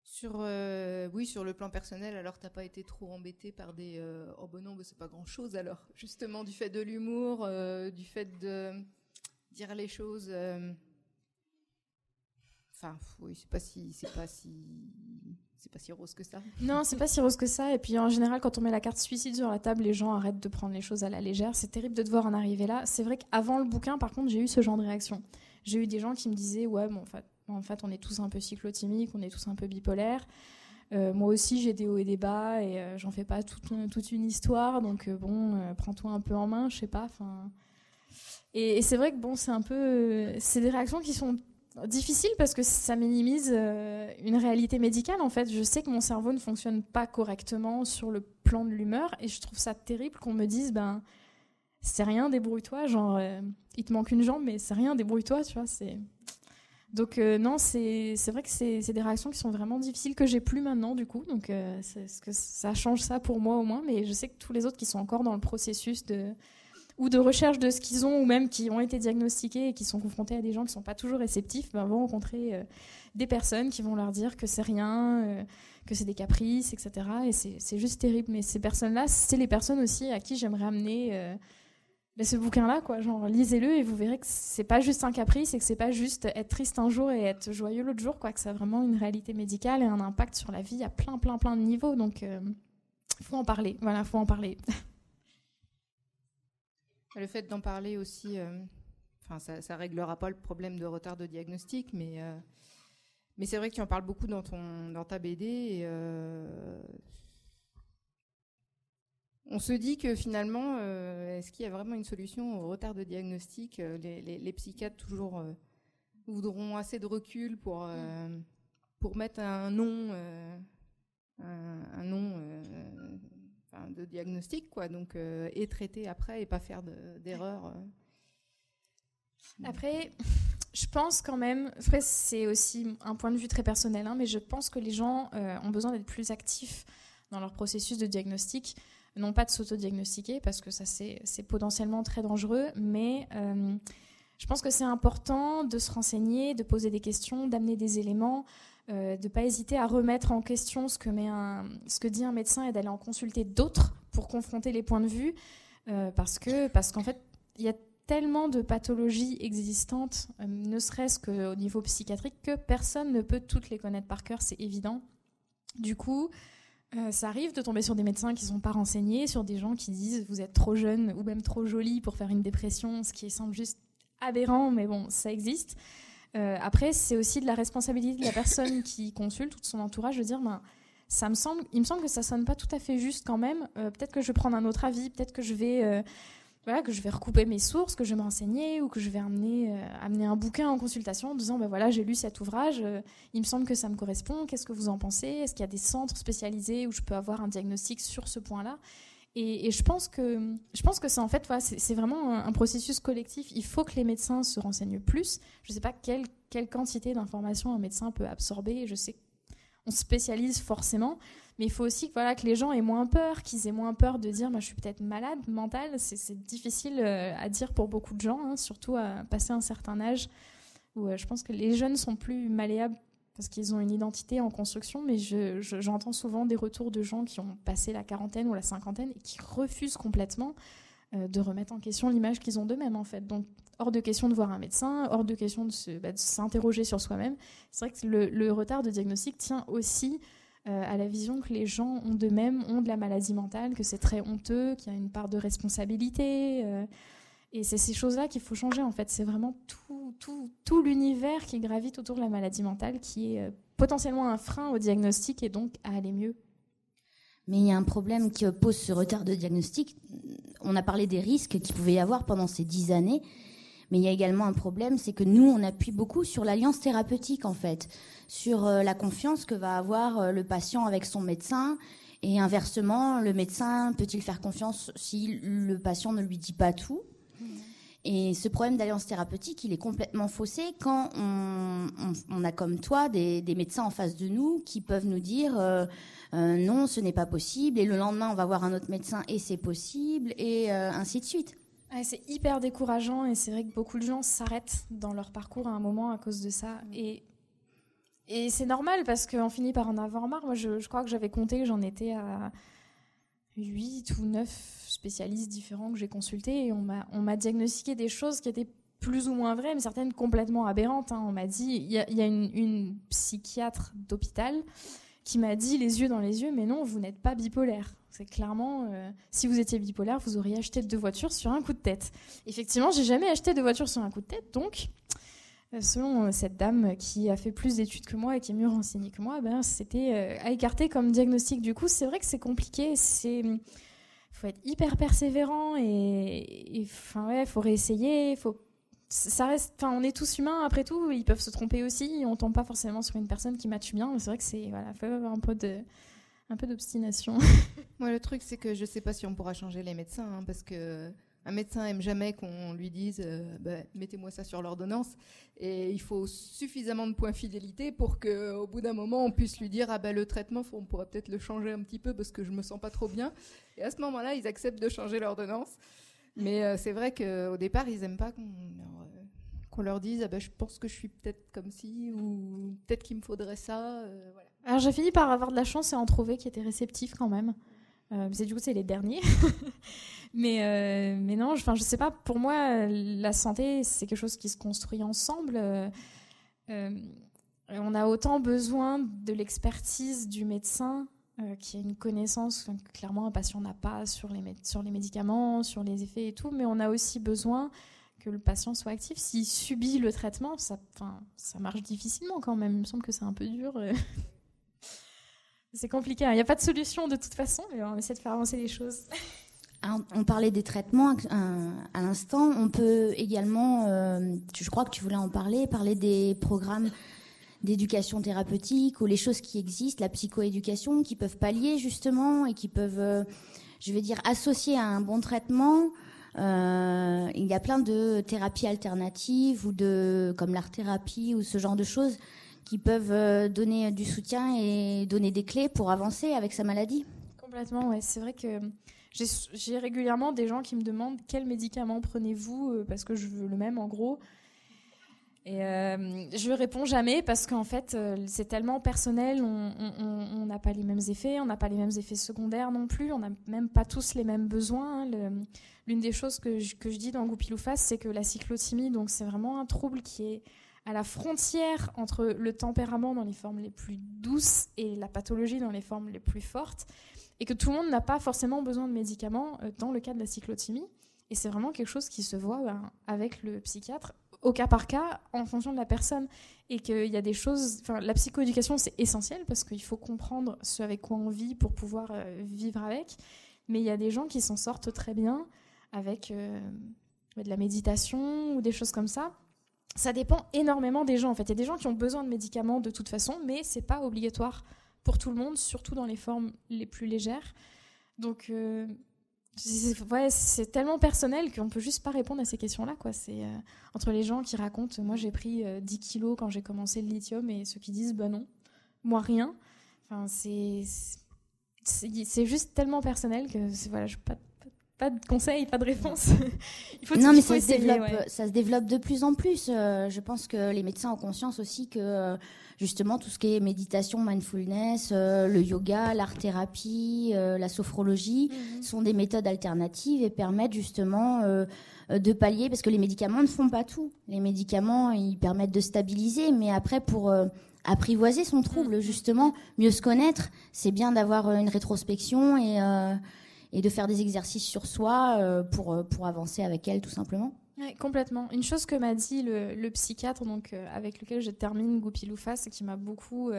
Sur le plan personnel, alors t'as pas été trop embêtée par des oh ben non, c'est pas grand chose, alors justement du fait de l'humour, du fait de dire les choses, oui, c'est pas si rose que ça. Non, c'est pas si rose que ça. Et puis en général, quand on met la carte suicide sur la table, les gens arrêtent de prendre les choses à la légère. C'est terrible de devoir en arriver là. C'est vrai qu'avant le bouquin, par contre, j'ai eu ce genre de réaction. J'ai eu des gens qui me disaient ouais, bon, en fait, on est tous un peu cyclotimiques, on est tous un peu bipolaires. Moi aussi, j'ai des hauts et des bas, et j'en fais pas toute une histoire. Donc prends-toi un peu en main, je sais pas. Et c'est vrai que bon, c'est des réactions qui sont difficiles, parce que ça minimise une réalité médicale. En fait, je sais que mon cerveau ne fonctionne pas correctement sur le plan de l'humeur, et je trouve ça terrible qu'on me dise c'est rien, débrouille-toi, genre il te manque une jambe, mais c'est rien, débrouille-toi, tu vois. Donc non, c'est vrai que c'est des réactions qui sont vraiment difficiles, que j'ai plus maintenant, du coup. Donc que ça change ça pour moi au moins, mais je sais que tous les autres qui sont encore dans le processus de recherche de ce qu'ils ont, ou même qui ont été diagnostiqués et qui sont confrontés à des gens qui sont pas toujours réceptifs, vont rencontrer des personnes qui vont leur dire que c'est rien, que c'est des caprices, etc. Et c'est juste terrible. Mais ces personnes-là, c'est les personnes aussi à qui j'aimerais amener ce bouquin-là, quoi. Genre, lisez-le et vous verrez que c'est pas juste un caprice, et que c'est pas juste être triste un jour et être joyeux l'autre jour, quoi. Que ça a vraiment une réalité médicale et un impact sur la vie à plein de niveaux. Donc, faut en parler. Voilà, faut en parler. Le fait d'en parler aussi, ça réglera pas le problème de retard de diagnostic, mais c'est vrai que tu en parles beaucoup dans ta BD, et on se dit que finalement, est-ce qu'il y a vraiment une solution au retard de diagnostic? Les psychiatres toujours voudront assez de recul pour mettre un nom de diagnostic, quoi. Donc, et traiter après, et pas faire d'erreurs. Après, je pense quand même, après c'est aussi un point de vue très personnel, mais je pense que les gens ont besoin d'être plus actifs dans leur processus de diagnostic. Non pas de s'auto-diagnostiquer, parce que ça c'est potentiellement très dangereux, mais Je pense que c'est important de se renseigner, de poser des questions, d'amener des éléments, de ne pas hésiter à remettre en question ce que dit un médecin et d'aller en consulter d'autres pour confronter les points de vue. Parce qu'en fait, il y a tellement de pathologies existantes, ne serait-ce qu'au niveau psychiatrique, que personne ne peut toutes les connaître par cœur, c'est évident. Du coup, ça arrive de tomber sur des médecins qui ne sont pas renseignés, sur des gens qui disent « vous êtes trop jeune ou même trop jolie pour faire une dépression », ce qui semble juste aberrant, mais bon, ça existe. Après, c'est aussi de la responsabilité de la personne qui consulte ou de son entourage de dire il me semble que ça sonne pas tout à fait juste quand même. Peut-être que je vais prendre un autre avis, peut-être que je vais recouper mes sources, que je vais me renseigner ou que je vais amener un bouquin en consultation en disant voilà, j'ai lu cet ouvrage, il me semble que ça me correspond, qu'est-ce que vous en pensez? Est-ce qu'il y a des centres spécialisés où je peux avoir un diagnostic sur ce point-là? Et je pense que c'est en fait, c'est vraiment un processus collectif. Il faut que les médecins se renseignent plus. Je ne sais pas quelle quantité d'informations un médecin peut absorber. Je sais qu'on se spécialise forcément, mais il faut aussi que les gens aient moins peur, qu'ils aient moins peur de dire je suis peut-être malade mentale. C'est difficile à dire pour beaucoup de gens, surtout à passer un certain âge où je pense que les jeunes sont plus malléables parce qu'ils ont une identité en construction, mais j'entends souvent des retours de gens qui ont passé la quarantaine ou la cinquantaine et qui refusent complètement de remettre en question l'image qu'ils ont d'eux-mêmes, en fait. Donc, hors de question de voir un médecin, hors de question de s'interroger sur soi-même. C'est vrai que le retard de diagnostic tient aussi à la vision que les gens ont d'eux-mêmes, ont de la maladie mentale, que c'est très honteux, qu'il y a une part de responsabilité. Et c'est ces choses-là qu'il faut changer, en fait. C'est vraiment tout l'univers qui gravite autour de la maladie mentale qui est potentiellement un frein au diagnostic et donc à aller mieux. Mais il y a un problème qui pose ce retard de diagnostic. On a parlé des risques qu'il pouvait y avoir pendant ces 10 années, mais il y a également un problème, c'est que nous, on appuie beaucoup sur l'alliance thérapeutique, en fait, sur la confiance que va avoir le patient avec son médecin. Et inversement, le médecin peut-il faire confiance si le patient ne lui dit pas tout ? Et ce problème d'alliance thérapeutique, il est complètement faussé quand on a comme toi des médecins en face de nous qui peuvent nous dire non, ce n'est pas possible, et le lendemain on va voir un autre médecin et c'est possible, et ainsi de suite. Ouais, c'est hyper décourageant et c'est vrai que beaucoup de gens s'arrêtent dans leur parcours à un moment à cause de ça. Et c'est normal parce qu'on finit par en avoir marre. Moi, je crois que j'avais compté, j'en étais à 8 ou 9 spécialistes différents que j'ai consultés et on m'a diagnostiqué des choses qui étaient plus ou moins vraies, mais certaines complètement aberrantes. On m'a dit, il y a une psychiatre d'hôpital qui m'a dit les yeux dans les yeux, mais non, vous n'êtes pas bipolaire. C'est clairement, si vous étiez bipolaire, vous auriez acheté 2 voitures sur un coup de tête. Effectivement, j'ai jamais acheté 2 voitures sur un coup de tête, donc selon cette dame qui a fait plus d'études que moi et qui est mieux renseignée que moi, c'était à écarter comme diagnostic. Du coup, c'est vrai que c'est compliqué. Il faut être hyper persévérant et faut réessayer. Ça reste. Enfin, on est tous humains après tout. Ils peuvent se tromper aussi. On tombe pas forcément sur une personne qui matche bien. Mais c'est vrai que faut avoir un peu d'obstination. Moi, le truc, c'est que je sais pas si on pourra changer les médecins, parce que un médecin aime jamais qu'on lui dise mettez-moi ça sur l'ordonnance, et il faut suffisamment de points fidélité pour qu'au bout d'un moment on puisse lui dire le traitement on pourrait peut-être le changer un petit peu parce que je me sens pas trop bien, et à ce moment-là ils acceptent de changer l'ordonnance. Mais c'est vrai qu'au départ ils aiment pas qu'on leur dise je pense que je suis peut-être comme ci, ou peut-être qu'il me faudrait ça, voilà. Alors j'ai fini par avoir de la chance et en trouver qui étaient réceptifs quand même. Du coup, c'est les derniers. mais non, je sais pas. Pour moi, la santé, c'est quelque chose qui se construit ensemble. On a autant besoin de l'expertise du médecin qui a une connaissance que clairement un patient n'a pas sur les médicaments, sur les effets et tout. Mais on a aussi besoin que le patient soit actif. S'il subit le traitement, ça marche difficilement quand même. Il me semble que c'est un peu dur. C'est compliqué, il n'y a pas de solution de toute façon, mais on essaie de faire avancer les choses. Alors, on parlait des traitements à l'instant. On peut également, je crois que tu voulais en parler des programmes d'éducation thérapeutique ou les choses qui existent, la psychoéducation, qui peuvent pallier justement et qui peuvent, associer à un bon traitement. Il y a plein de thérapies alternatives comme l'art-thérapie ou ce genre de choses qui peuvent donner du soutien et donner des clés pour avancer avec sa maladie. Complètement, ouais. C'est vrai que j'ai régulièrement des gens qui me demandent quel médicament prenez-vous parce que je veux le même en gros. Et je réponds jamais parce qu'en fait c'est tellement personnel, on n'a pas les mêmes effets, on n'a pas les mêmes effets secondaires non plus, on n'a même pas tous les mêmes besoins. L'une des choses que je dis dans Goupil ou Face, c'est que la cyclothymie, donc c'est vraiment un trouble qui est à la frontière entre le tempérament dans les formes les plus douces et la pathologie dans les formes les plus fortes, et que tout le monde n'a pas forcément besoin de médicaments dans le cas de la cyclothymie. Et c'est vraiment quelque chose qui se voit avec le psychiatre, au cas par cas, en fonction de la personne. Et qu'il y a des choses... la psychoéducation, c'est essentiel parce qu'il faut comprendre ce avec quoi on vit pour pouvoir vivre avec. Mais il y a des gens qui s'en sortent très bien avec de la méditation ou des choses comme ça. Ça dépend énormément des gens. En fait, il y a des gens qui ont besoin de médicaments de toute façon, mais c'est pas obligatoire pour tout le monde, surtout dans les formes les plus légères. Donc... c'est tellement personnel qu'on peut juste pas répondre à ces questions-là, quoi. C'est entre les gens qui racontent moi j'ai pris 10 kilos quand j'ai commencé le lithium et ceux qui disent bah non, moi rien. Enfin, c'est juste tellement personnel que voilà, je pas de conseils, pas de réponse. Mais ça se développe de plus en plus. Je pense que les médecins ont conscience aussi que justement tout ce qui est méditation, mindfulness, le yoga, l'art-thérapie, la sophrologie sont des méthodes alternatives et permettent justement de pallier, parce que les médicaments ne font pas tout. Les médicaments, ils permettent de stabiliser, mais après pour apprivoiser son trouble, justement, mieux se connaître, c'est bien d'avoir une rétrospection et de faire des exercices sur soi pour avancer avec elle, tout simplement. Ouais, complètement. Une chose que m'a dit le psychiatre, donc avec lequel je termine Goupil ou Face, et qui m'a beaucoup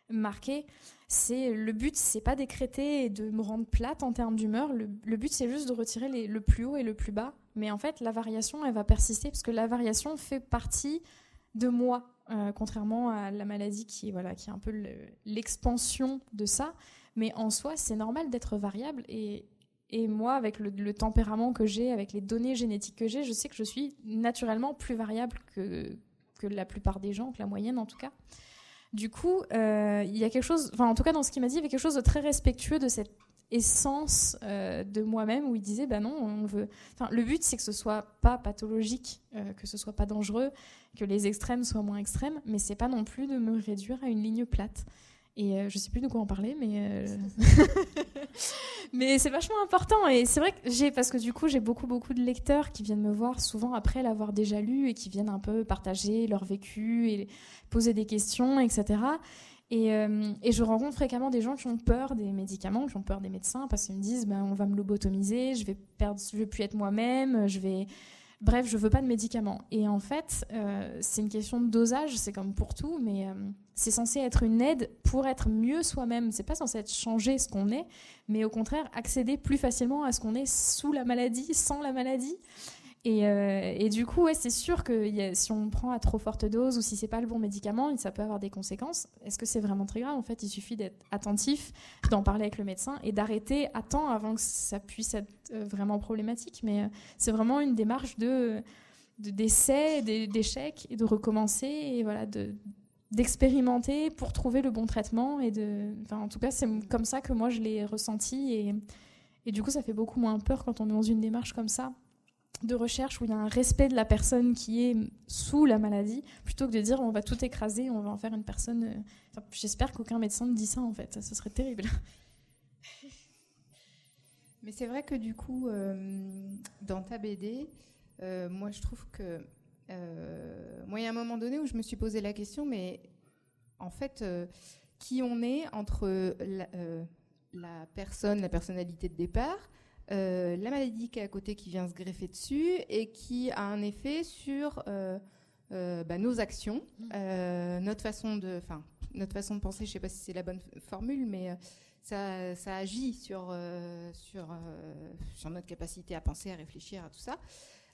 marqué, c'est le but, c'est pas d'écréter et de me rendre plate en termes d'humeur. Le but, c'est juste de retirer le plus haut et le plus bas. Mais en fait, la variation, elle va persister parce que la variation fait partie de moi, contrairement à la maladie qui est un peu l'expansion de ça. Mais en soi, c'est normal d'être variable. Et moi, avec le tempérament que j'ai, avec les données génétiques que j'ai, je sais que je suis naturellement plus variable que la plupart des gens, que la moyenne en tout cas. Du coup, il y a quelque chose, en tout cas dans ce qu'il m'a dit, il y avait quelque chose de très respectueux de cette essence de moi-même, où il disait, non, le but c'est que ce soit pas pathologique, que ce soit pas dangereux, que les extrêmes soient moins extrêmes, mais c'est pas non plus de me réduire à une ligne plate. Et je sais plus de quoi en parler, mais c'est vachement important. Et c'est vrai que parce que du coup, j'ai beaucoup de lecteurs qui viennent me voir souvent après l'avoir déjà lu et qui viennent un peu partager leur vécu et poser des questions, etc. Et je rencontre fréquemment des gens qui ont peur des médicaments, qui ont peur des médecins, parce qu'ils me disent on va me lobotomiser, je vais plus être moi-même, bref, je veux pas de médicaments. Et en fait, c'est une question de dosage, c'est comme pour tout, mais c'est censé être une aide pour être mieux soi-même. C'est pas censé être changer ce qu'on est, mais au contraire, accéder plus facilement à ce qu'on est sous la maladie, sans la maladie. Et du coup, c'est sûr que si on prend à trop forte dose ou si c'est pas le bon médicament, ça peut avoir des conséquences. Est-ce que c'est vraiment très grave ? En fait, il suffit d'être attentif, d'en parler avec le médecin et d'arrêter à temps avant que ça puisse être vraiment problématique. Mais c'est vraiment une démarche d'essai, d'échec et de recommencer et voilà, d'expérimenter pour trouver le bon traitement. En tout cas, c'est comme ça que moi je l'ai ressenti et du coup, ça fait beaucoup moins peur quand on est dans une démarche comme ça, de recherche où il y a un respect de la personne qui est sous la maladie, plutôt que de dire on va tout écraser, on va en faire une personne... j'espère qu'aucun médecin ne dit ça en fait, ce serait terrible. Mais c'est vrai que du coup, dans ta BD, moi je trouve que... moi il y a un moment donné où je me suis posé la question, mais en fait, qui on est entre la personne, la personnalité de départ, la maladie qui est à côté, qui vient se greffer dessus et qui a un effet sur nos actions, notre façon de penser. Je ne sais pas si c'est la bonne formule, mais ça agit sur notre capacité à penser, à réfléchir, à tout ça.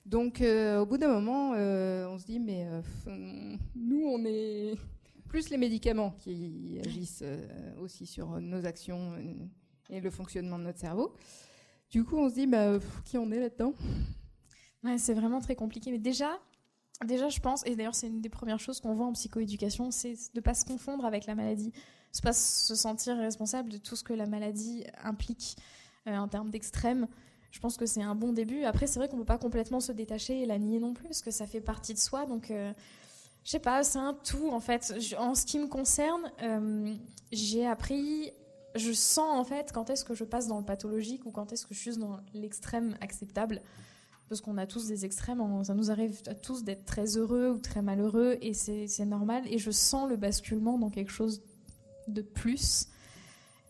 Donc, au bout d'un moment, on se dit, mais nous, on est plus les médicaments qui agissent aussi sur nos actions et le fonctionnement de notre cerveau. Du coup, on se dit, qui on est là-dedans ? Ouais, c'est vraiment très compliqué. Mais déjà, je pense, et d'ailleurs, c'est une des premières choses qu'on voit en psychoéducation, c'est de ne pas se confondre avec la maladie. De ne pas se sentir responsable de tout ce que la maladie implique. en termes d'extrêmes. Je pense que c'est un bon début. Après, c'est vrai qu'on ne peut pas complètement se détacher et la nier non plus, parce que ça fait partie de soi. Donc, je sais pas, c'est un tout, en fait. En ce qui me concerne, j'ai appris... Je sens, en fait, quand est-ce que je passe dans le pathologique ou quand est-ce que je suis dans l'extrême acceptable. Parce qu'on a tous des extrêmes. Ça nous arrive à tous d'être très heureux ou très malheureux, et c'est normal. Et je sens le basculement dans quelque chose de plus.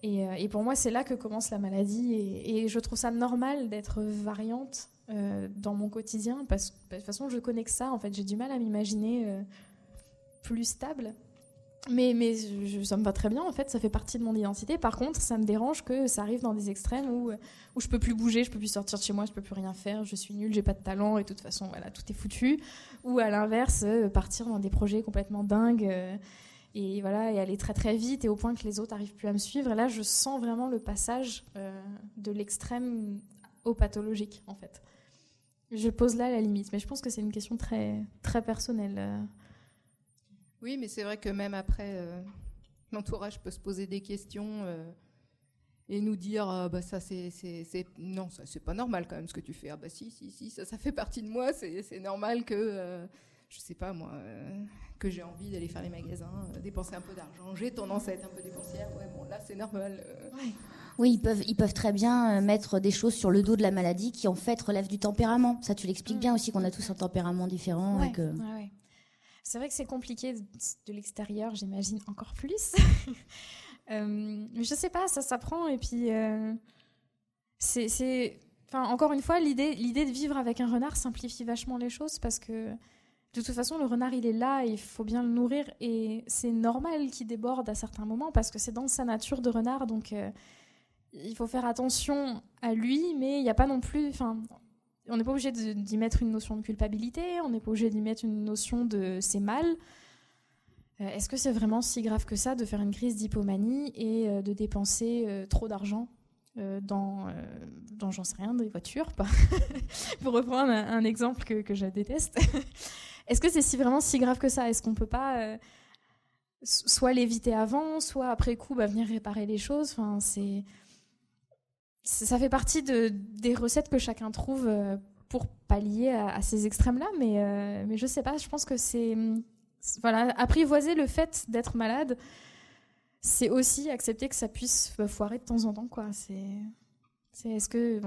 Et pour moi, c'est là que commence la maladie. Et je trouve ça normal d'être variante dans mon quotidien, parce que de toute façon, je connais que ça. En fait, j'ai du mal à m'imaginer plus stable. Mais ça me va très bien, en fait, ça fait partie de mon identité. Par contre, ça me dérange que ça arrive dans des extrêmes où je peux plus bouger, je peux plus sortir de chez moi, je peux plus rien faire, je suis nulle, j'ai pas de talent, et de toute façon, voilà, tout est foutu. Ou à l'inverse, partir dans des projets complètement dingues, et voilà, et aller très très vite, et au point que les autres n'arrivent plus à me suivre. Et là, je sens vraiment le passage de l'extrême au pathologique, en fait. Je pose là la limite, mais je pense que c'est une question très, très personnelle. Oui, mais c'est vrai que même après, l'entourage peut se poser des questions et nous dire bah ça non, ça c'est pas normal quand même ce que tu fais. Ah bah si, ça fait partie de moi, c'est normal que je sais pas moi que j'ai envie d'aller faire les magasins, dépenser un peu d'argent, j'ai tendance à être un peu dépensière. Ouais, bon là c'est normal. Oui, ils peuvent très bien mettre des choses sur le dos de la maladie qui en fait relèvent du tempérament. Ça, tu l'expliques bien aussi, qu'on a tous un tempérament différent. Ouais, et que... ouais. C'est vrai que c'est compliqué de l'extérieur, j'imagine encore plus. Mais je sais pas, ça s'apprend. Et puis, encore une fois, l'idée de vivre avec un renard simplifie vachement les choses, parce que de toute façon, le renard, il est là, il faut bien le nourrir. Et c'est normal qu'il déborde à certains moments, parce que c'est dans sa nature de renard. Donc, il faut faire attention à lui, mais il n'y a pas non plus... On n'est pas obligé d'y mettre une notion de culpabilité, on n'est pas obligé d'y mettre une notion de c'est mal. Est-ce que c'est vraiment si grave que ça de faire une crise d'hypomanie et de dépenser trop d'argent dans j'en sais rien, des voitures pour reprendre un exemple que je déteste. Est-ce que c'est vraiment si grave que ça? Est-ce qu'on ne peut pas soit l'éviter avant, soit après coup venir réparer les choses? Ça fait partie des recettes que chacun trouve pour pallier à ces extrêmes-là, mais je sais pas, je pense que c'est voilà, apprivoiser le fait d'être malade, c'est aussi accepter que ça puisse foirer de temps en temps, quoi. Est-ce que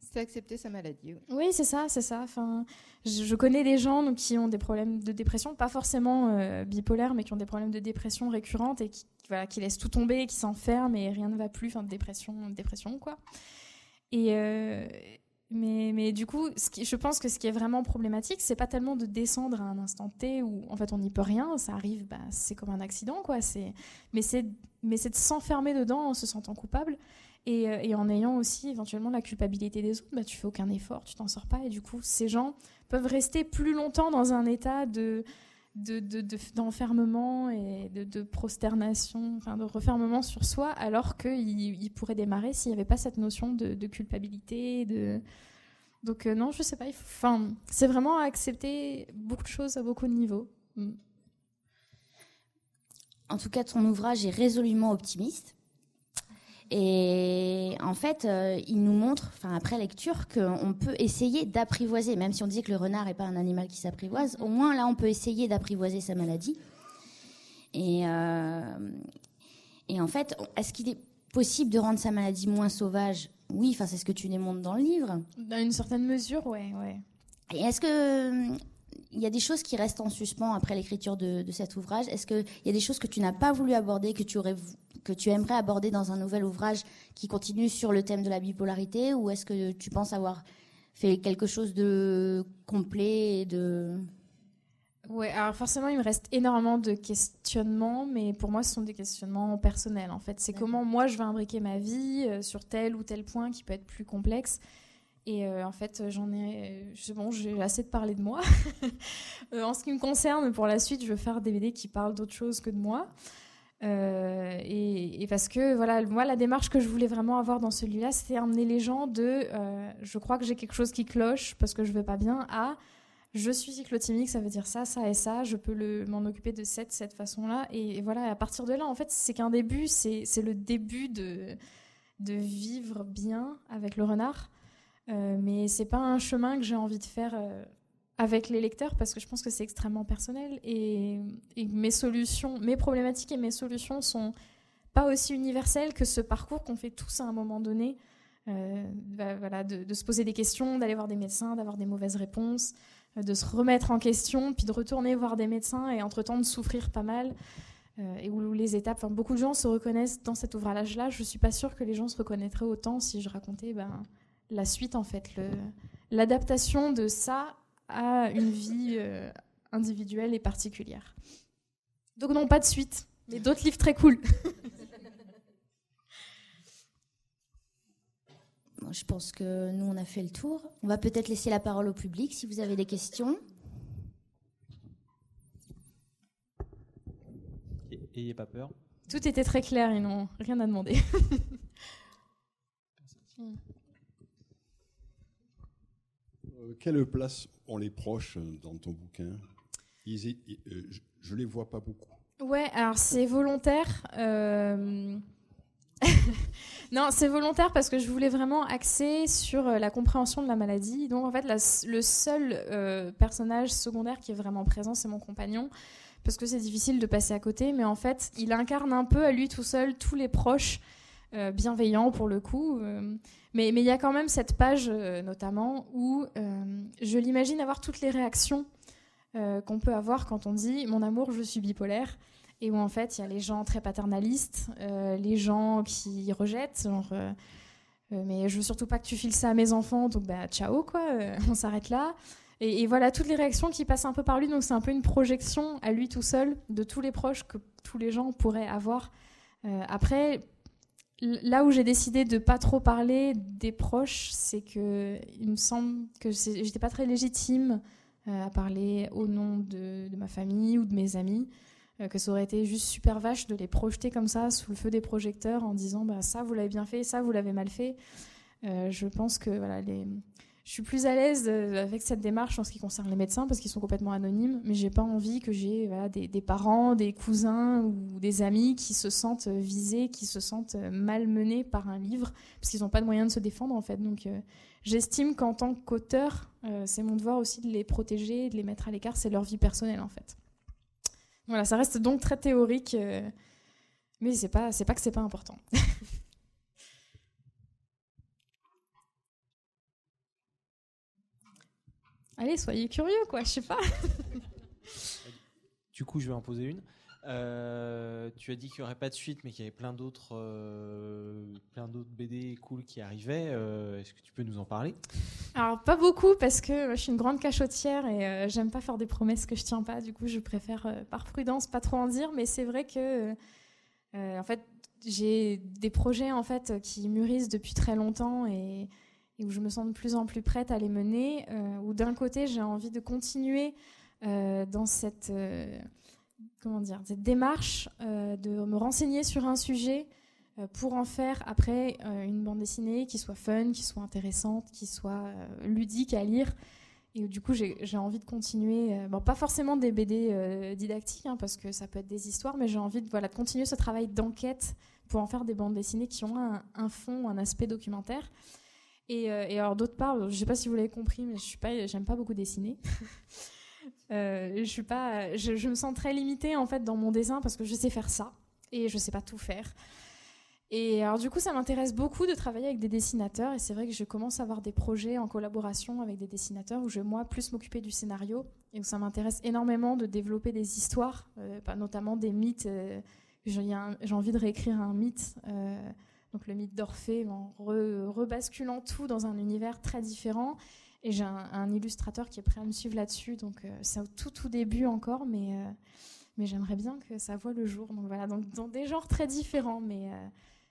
c'est accepter sa maladie. Oui, c'est ça. Enfin, je connais des gens qui ont des problèmes de dépression, pas forcément bipolaires, mais qui ont des problèmes de dépression récurrentes et qui laissent tout tomber, qui s'enferment et rien ne va plus, dépression quoi. Et mais du coup, je pense que ce qui est vraiment problématique, c'est pas tellement de descendre à un instant T où en fait on n'y peut rien, ça arrive, c'est comme un accident, quoi. Mais c'est de s'enfermer dedans en se sentant coupable. Et en ayant aussi éventuellement la culpabilité des autres, tu fais aucun effort, tu t'en sors pas, et du coup ces gens peuvent rester plus longtemps dans un état d'enfermement et de prosternation, de refermement sur soi, alors qu'ils pourraient démarrer s'il n'y avait pas cette notion de culpabilité. Donc non, je sais pas, c'est vraiment accepter beaucoup de choses à beaucoup de niveaux. En tout cas, ton ouvrage est résolument optimiste. Et en fait, il nous montre, après lecture, qu'on peut essayer d'apprivoiser, même si on dit que le renard n'est pas un animal qui s'apprivoise, au moins là, on peut essayer d'apprivoiser sa maladie. Et en fait, est-ce qu'il est possible de rendre sa maladie moins sauvage? Oui, c'est ce que tu démontres dans le livre. Dans une certaine mesure, ouais. Et est-ce que il y a des choses qui restent en suspens après l'écriture de cet ouvrage? Est-ce qu'il y a des choses que tu n'as pas voulu aborder, que tu aimerais aborder dans un nouvel ouvrage qui continue sur le thème de la bipolarité, ou est-ce que tu penses avoir fait quelque chose de complet Ouais, alors forcément, il me reste énormément de questionnements, mais pour moi, ce sont des questionnements personnels, en fait. C'est comment moi, je vais imbriquer ma vie sur tel ou tel point qui peut être plus complexe. Et en fait, j'ai assez de parler de moi. En ce qui me concerne, pour la suite, je veux faire des BD qui parlent d'autre chose que de moi. Et parce que voilà, moi la démarche que je voulais vraiment avoir dans celui-là, c'était amener les gens je crois que j'ai quelque chose qui cloche parce que je vais pas bien, à je suis cyclotimique, ça veut dire ça et ça, je peux m'en occuper de cette façon-là, et voilà, à partir de là, en fait, c'est qu'un début, c'est le début vivre bien avec le renard. Mais c'est pas un chemin que j'ai envie de faire avec les lecteurs, parce que je pense que c'est extrêmement personnel et mes problématiques et mes solutions sont pas aussi universelles que ce parcours qu'on fait tous à un moment donné. De se poser des questions, d'aller voir des médecins, d'avoir des mauvaises réponses, de se remettre en question, puis de retourner voir des médecins et entre-temps de souffrir pas mal. Et où les étapes, beaucoup de gens se reconnaissent dans cet ouvrage-là. Je suis pas sûre que les gens se reconnaîtraient autant si je racontais la suite, en fait, l'adaptation de ça à une vie individuelle et particulière. Donc non, pas de suite, mais d'autres livres très cool. Je pense que nous, on a fait le tour. On va peut-être laisser la parole au public si vous avez des questions. Ayez pas peur. Tout était très clair, ils n'ont rien à demander. Quelle place ont les proches dans ton bouquin ? Je les vois pas beaucoup. Ouais, alors c'est volontaire. Non, c'est volontaire parce que je voulais vraiment axer sur la compréhension de la maladie. Donc en fait, le seul personnage secondaire qui est vraiment présent, c'est mon compagnon, parce que c'est difficile de passer à côté. Mais en fait, il incarne un peu à lui tout seul tous les proches bienveillants pour le coup. Mais il y a quand même cette page notamment où je l'imagine avoir toutes les réactions qu'on peut avoir quand on dit « mon amour, je suis bipolaire ». Et où en fait il y a les gens très paternalistes, les gens qui rejettent, genre mais je veux surtout pas que tu files ça à mes enfants, donc ciao quoi, on s'arrête là. Et voilà toutes les réactions qui passent un peu par lui, donc c'est un peu une projection à lui tout seul de tous les proches que tous les gens pourraient avoir. Après, là où j'ai décidé de pas trop parler des proches, c'est que il me semble que j'étais pas très légitime à parler au nom de ma famille ou de mes amis. Que ça aurait été juste super vache de les projeter comme ça sous le feu des projecteurs en disant ça vous l'avez bien fait, ça vous l'avez mal fait. Je pense que je suis plus à l'aise avec cette démarche en ce qui concerne les médecins parce qu'ils sont complètement anonymes, mais j'ai pas envie que j'ai des parents, des cousins ou des amis qui se sentent visés, qui se sentent malmenés par un livre parce qu'ils n'ont pas de moyens de se défendre en fait. Donc j'estime qu'en tant qu'auteur, c'est mon devoir aussi de les protéger, de les mettre à l'écart, c'est leur vie personnelle en fait. Voilà, ça reste donc très théorique, mais c'est pas que c'est pas important. Allez, soyez curieux, quoi, je sais pas. Du coup, je vais en poser une. Tu as dit qu'il n'y aurait pas de suite, mais qu'il y avait plein d'autres BD cool qui arrivaient. Est-ce que tu peux nous en parler ? Alors, pas beaucoup, parce que je suis une grande cachotière et j'aime pas faire des promesses que je tiens pas. Du coup, je préfère, par prudence, pas trop en dire. Mais c'est vrai que, en fait, j'ai des projets en fait qui mûrissent depuis très longtemps et où je me sens de plus en plus prête à les mener. Où d'un côté, j'ai envie de continuer dans cette démarche de me renseigner sur un sujet pour en faire après une bande dessinée qui soit fun, qui soit intéressante, qui soit ludique à lire. Et du coup, j'ai envie de continuer, pas forcément des BD didactiques, parce que ça peut être des histoires, mais j'ai envie de continuer ce travail d'enquête pour en faire des bandes dessinées qui ont un fond, un aspect documentaire. Et alors d'autre part, je ne sais pas si vous l'avez compris, mais j'aime pas beaucoup dessiner. Je me sens très limitée en fait dans mon dessin parce que je sais faire ça et je sais pas tout faire. Et alors du coup, ça m'intéresse beaucoup de travailler avec des dessinateurs et c'est vrai que je commence à avoir des projets en collaboration avec des dessinateurs où je vais moi plus m'occuper du scénario et où ça m'intéresse énormément de développer des histoires, notamment des mythes. J'ai envie de réécrire un mythe. Donc le mythe d'Orphée, en rebasculant tout dans un univers très différent. Et j'ai un illustrateur qui est prêt à me suivre là-dessus. Donc c'est au tout début encore, mais j'aimerais bien que ça voie le jour. Donc voilà, dans des genres très différents. Mais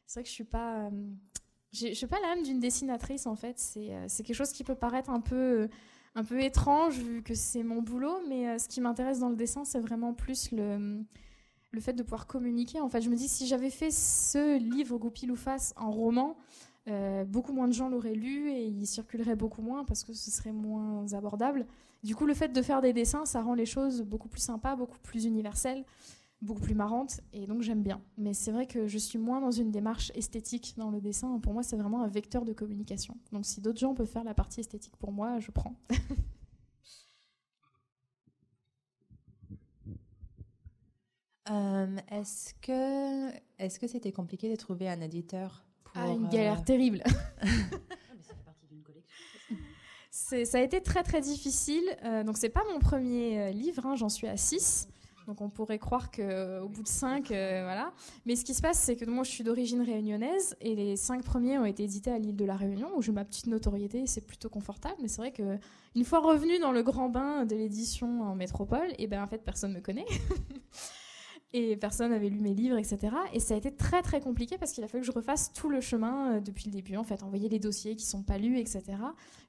c'est vrai que je suis pas l'âme d'une dessinatrice en fait. C'est quelque chose qui peut paraître un peu étrange vu que c'est mon boulot. Mais ce qui m'intéresse dans le dessin, c'est vraiment plus le fait de pouvoir communiquer. En fait, je me dis, si j'avais fait ce livre Goupil ou Face en roman, beaucoup moins de gens l'auraient lu et il circulerait beaucoup moins parce que ce serait moins abordable. Du coup, le fait de faire des dessins, ça rend les choses beaucoup plus sympas, beaucoup plus universelles. beaucoup plus marrante, et donc j'aime bien. Mais c'est vrai que je suis moins dans une démarche esthétique dans le dessin. Pour moi, c'est vraiment un vecteur de communication. Donc si d'autres gens peuvent faire la partie esthétique pour moi, je prends. Est-ce que c'était compliqué de trouver un éditeur pour, une galère terrible. Ça a été très très difficile. Donc c'est pas mon premier livre, hein, j'en suis à 6. Donc on pourrait croire qu'au bout de 5, voilà. Mais ce qui se passe, c'est que moi je suis d'origine réunionnaise et les 5 premiers ont été édités à l'île de la Réunion, où j'ai ma petite notoriété et c'est plutôt confortable. Mais c'est vrai qu'une fois revenue dans le grand bain de l'édition en métropole, et ben en fait personne me connaît. Et personne n'avait lu mes livres, etc. Et ça a été très très compliqué parce qu'il a fallu que je refasse tout le chemin depuis le début, en fait, envoyer les dossiers qui ne sont pas lus, etc.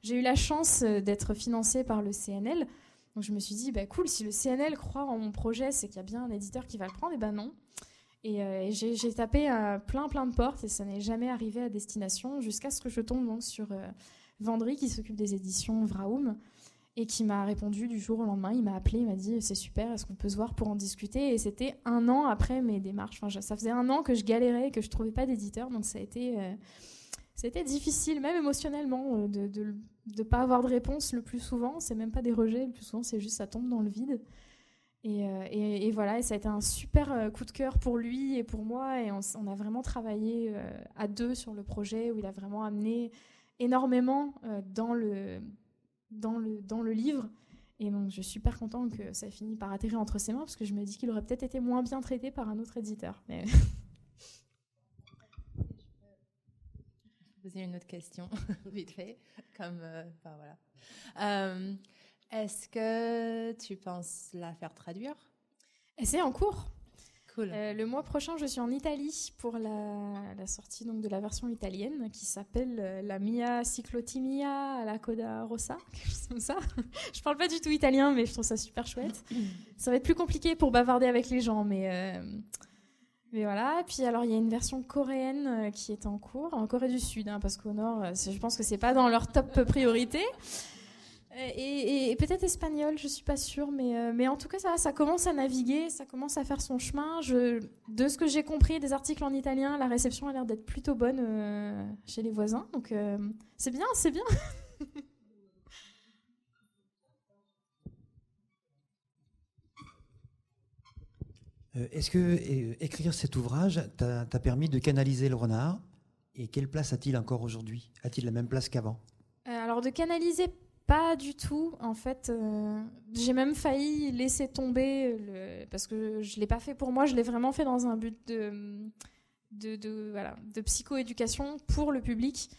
J'ai eu la chance d'être financée par le CNL. Donc je me suis dit, bah, cool, si le CNL croit en mon projet, c'est qu'il y a bien un éditeur qui va le prendre. Et ben non. Et j'ai tapé plein de portes et ça n'est jamais arrivé à destination jusqu'à ce que je tombe donc, sur Vendry qui s'occupe des éditions Vraoum. Et qui m'a répondu du jour au lendemain. Il m'a appelé, il m'a dit « C'est super, est-ce qu'on peut se voir pour en discuter ?» Et c'était 1 an après mes démarches. Enfin, ça faisait 1 an que je galérais, que je ne trouvais pas d'éditeur. Donc ça a été difficile, même émotionnellement, de ne pas avoir de réponse le plus souvent. C'est même pas des rejets, le plus souvent, c'est juste ça tombe dans le vide. Et voilà, et ça a été un super coup de cœur pour lui et pour moi. Et on a vraiment travaillé à 2 sur le projet, où il a vraiment amené énormément dans le livre, et donc je suis super contente que ça ait fini par atterrir entre ses mains, parce que je me dis qu'il aurait peut-être été moins bien traité par un autre éditeur. Mais... Je peux poser une autre question, vite fait, comme, voilà. Est-ce que tu penses la faire traduire? Et c'est en cours. Cool. Le mois prochain, je suis en Italie pour la sortie donc, de la version italienne qui s'appelle la Mia Ciclotimia alla Coda Rossa, quelque chose comme ça. Je parle pas du tout italien, mais je trouve ça super chouette. Ça va être plus compliqué pour bavarder avec les gens, mais voilà. Et puis alors, il y a une version coréenne qui est en cours, en Corée du Sud, hein, parce qu'au Nord, je pense que c'est pas dans leur top priorité. Et peut-être espagnol, je suis pas sûre, mais en tout cas ça commence à naviguer, ça commence à faire son chemin. De ce que j'ai compris des articles en italien, la réception a l'air d'être plutôt bonne chez les voisins, donc c'est bien. Est-ce que écrire cet ouvrage t'a permis de canaliser le renard, et quelle place a-t-il encore aujourd'hui? A-t-il la même place qu'avant? Alors de canaliser, pas du tout. En fait, j'ai même failli laisser tomber parce que je l'ai pas fait pour moi. Je l'ai vraiment fait dans un but de psychoéducation pour le public.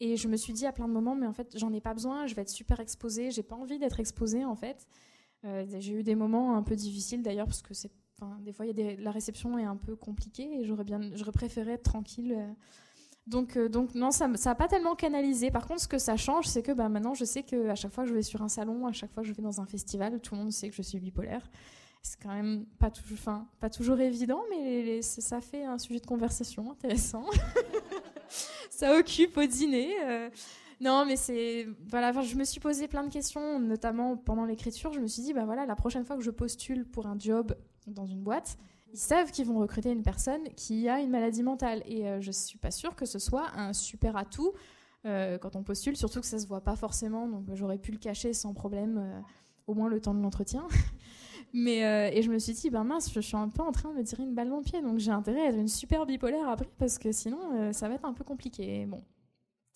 Et je me suis dit à plein de moments, mais en fait, j'en ai pas besoin. Je vais être super exposée. J'ai pas envie d'être exposée, en fait. J'ai eu des moments un peu difficiles d'ailleurs parce que des fois, la réception est un peu compliquée et j'aurais préféré être tranquille. Donc non, ça n'a pas tellement canalisé. Par contre, ce que ça change, c'est que maintenant, je sais qu'à chaque fois que je vais sur un salon, à chaque fois que je vais dans un festival, tout le monde sait que je suis bipolaire. C'est quand même pas toujours évident, mais ça fait un sujet de conversation intéressant. Ça occupe au dîner. Non, mais je me suis posé plein de questions, notamment pendant l'écriture. Je me suis dit, la prochaine fois que je postule pour un job dans une boîte, ils savent qu'ils vont recruter une personne qui a une maladie mentale. Et je ne suis pas sûre que ce soit un super atout quand on postule, surtout que ça ne se voit pas forcément. Donc j'aurais pu le cacher sans problème, au moins le temps de l'entretien. Et je me suis dit, mince, je suis un peu en train de me tirer une balle dans le pied. Donc j'ai intérêt à être une super bipolaire après, parce que sinon, ça va être un peu compliqué. Bon.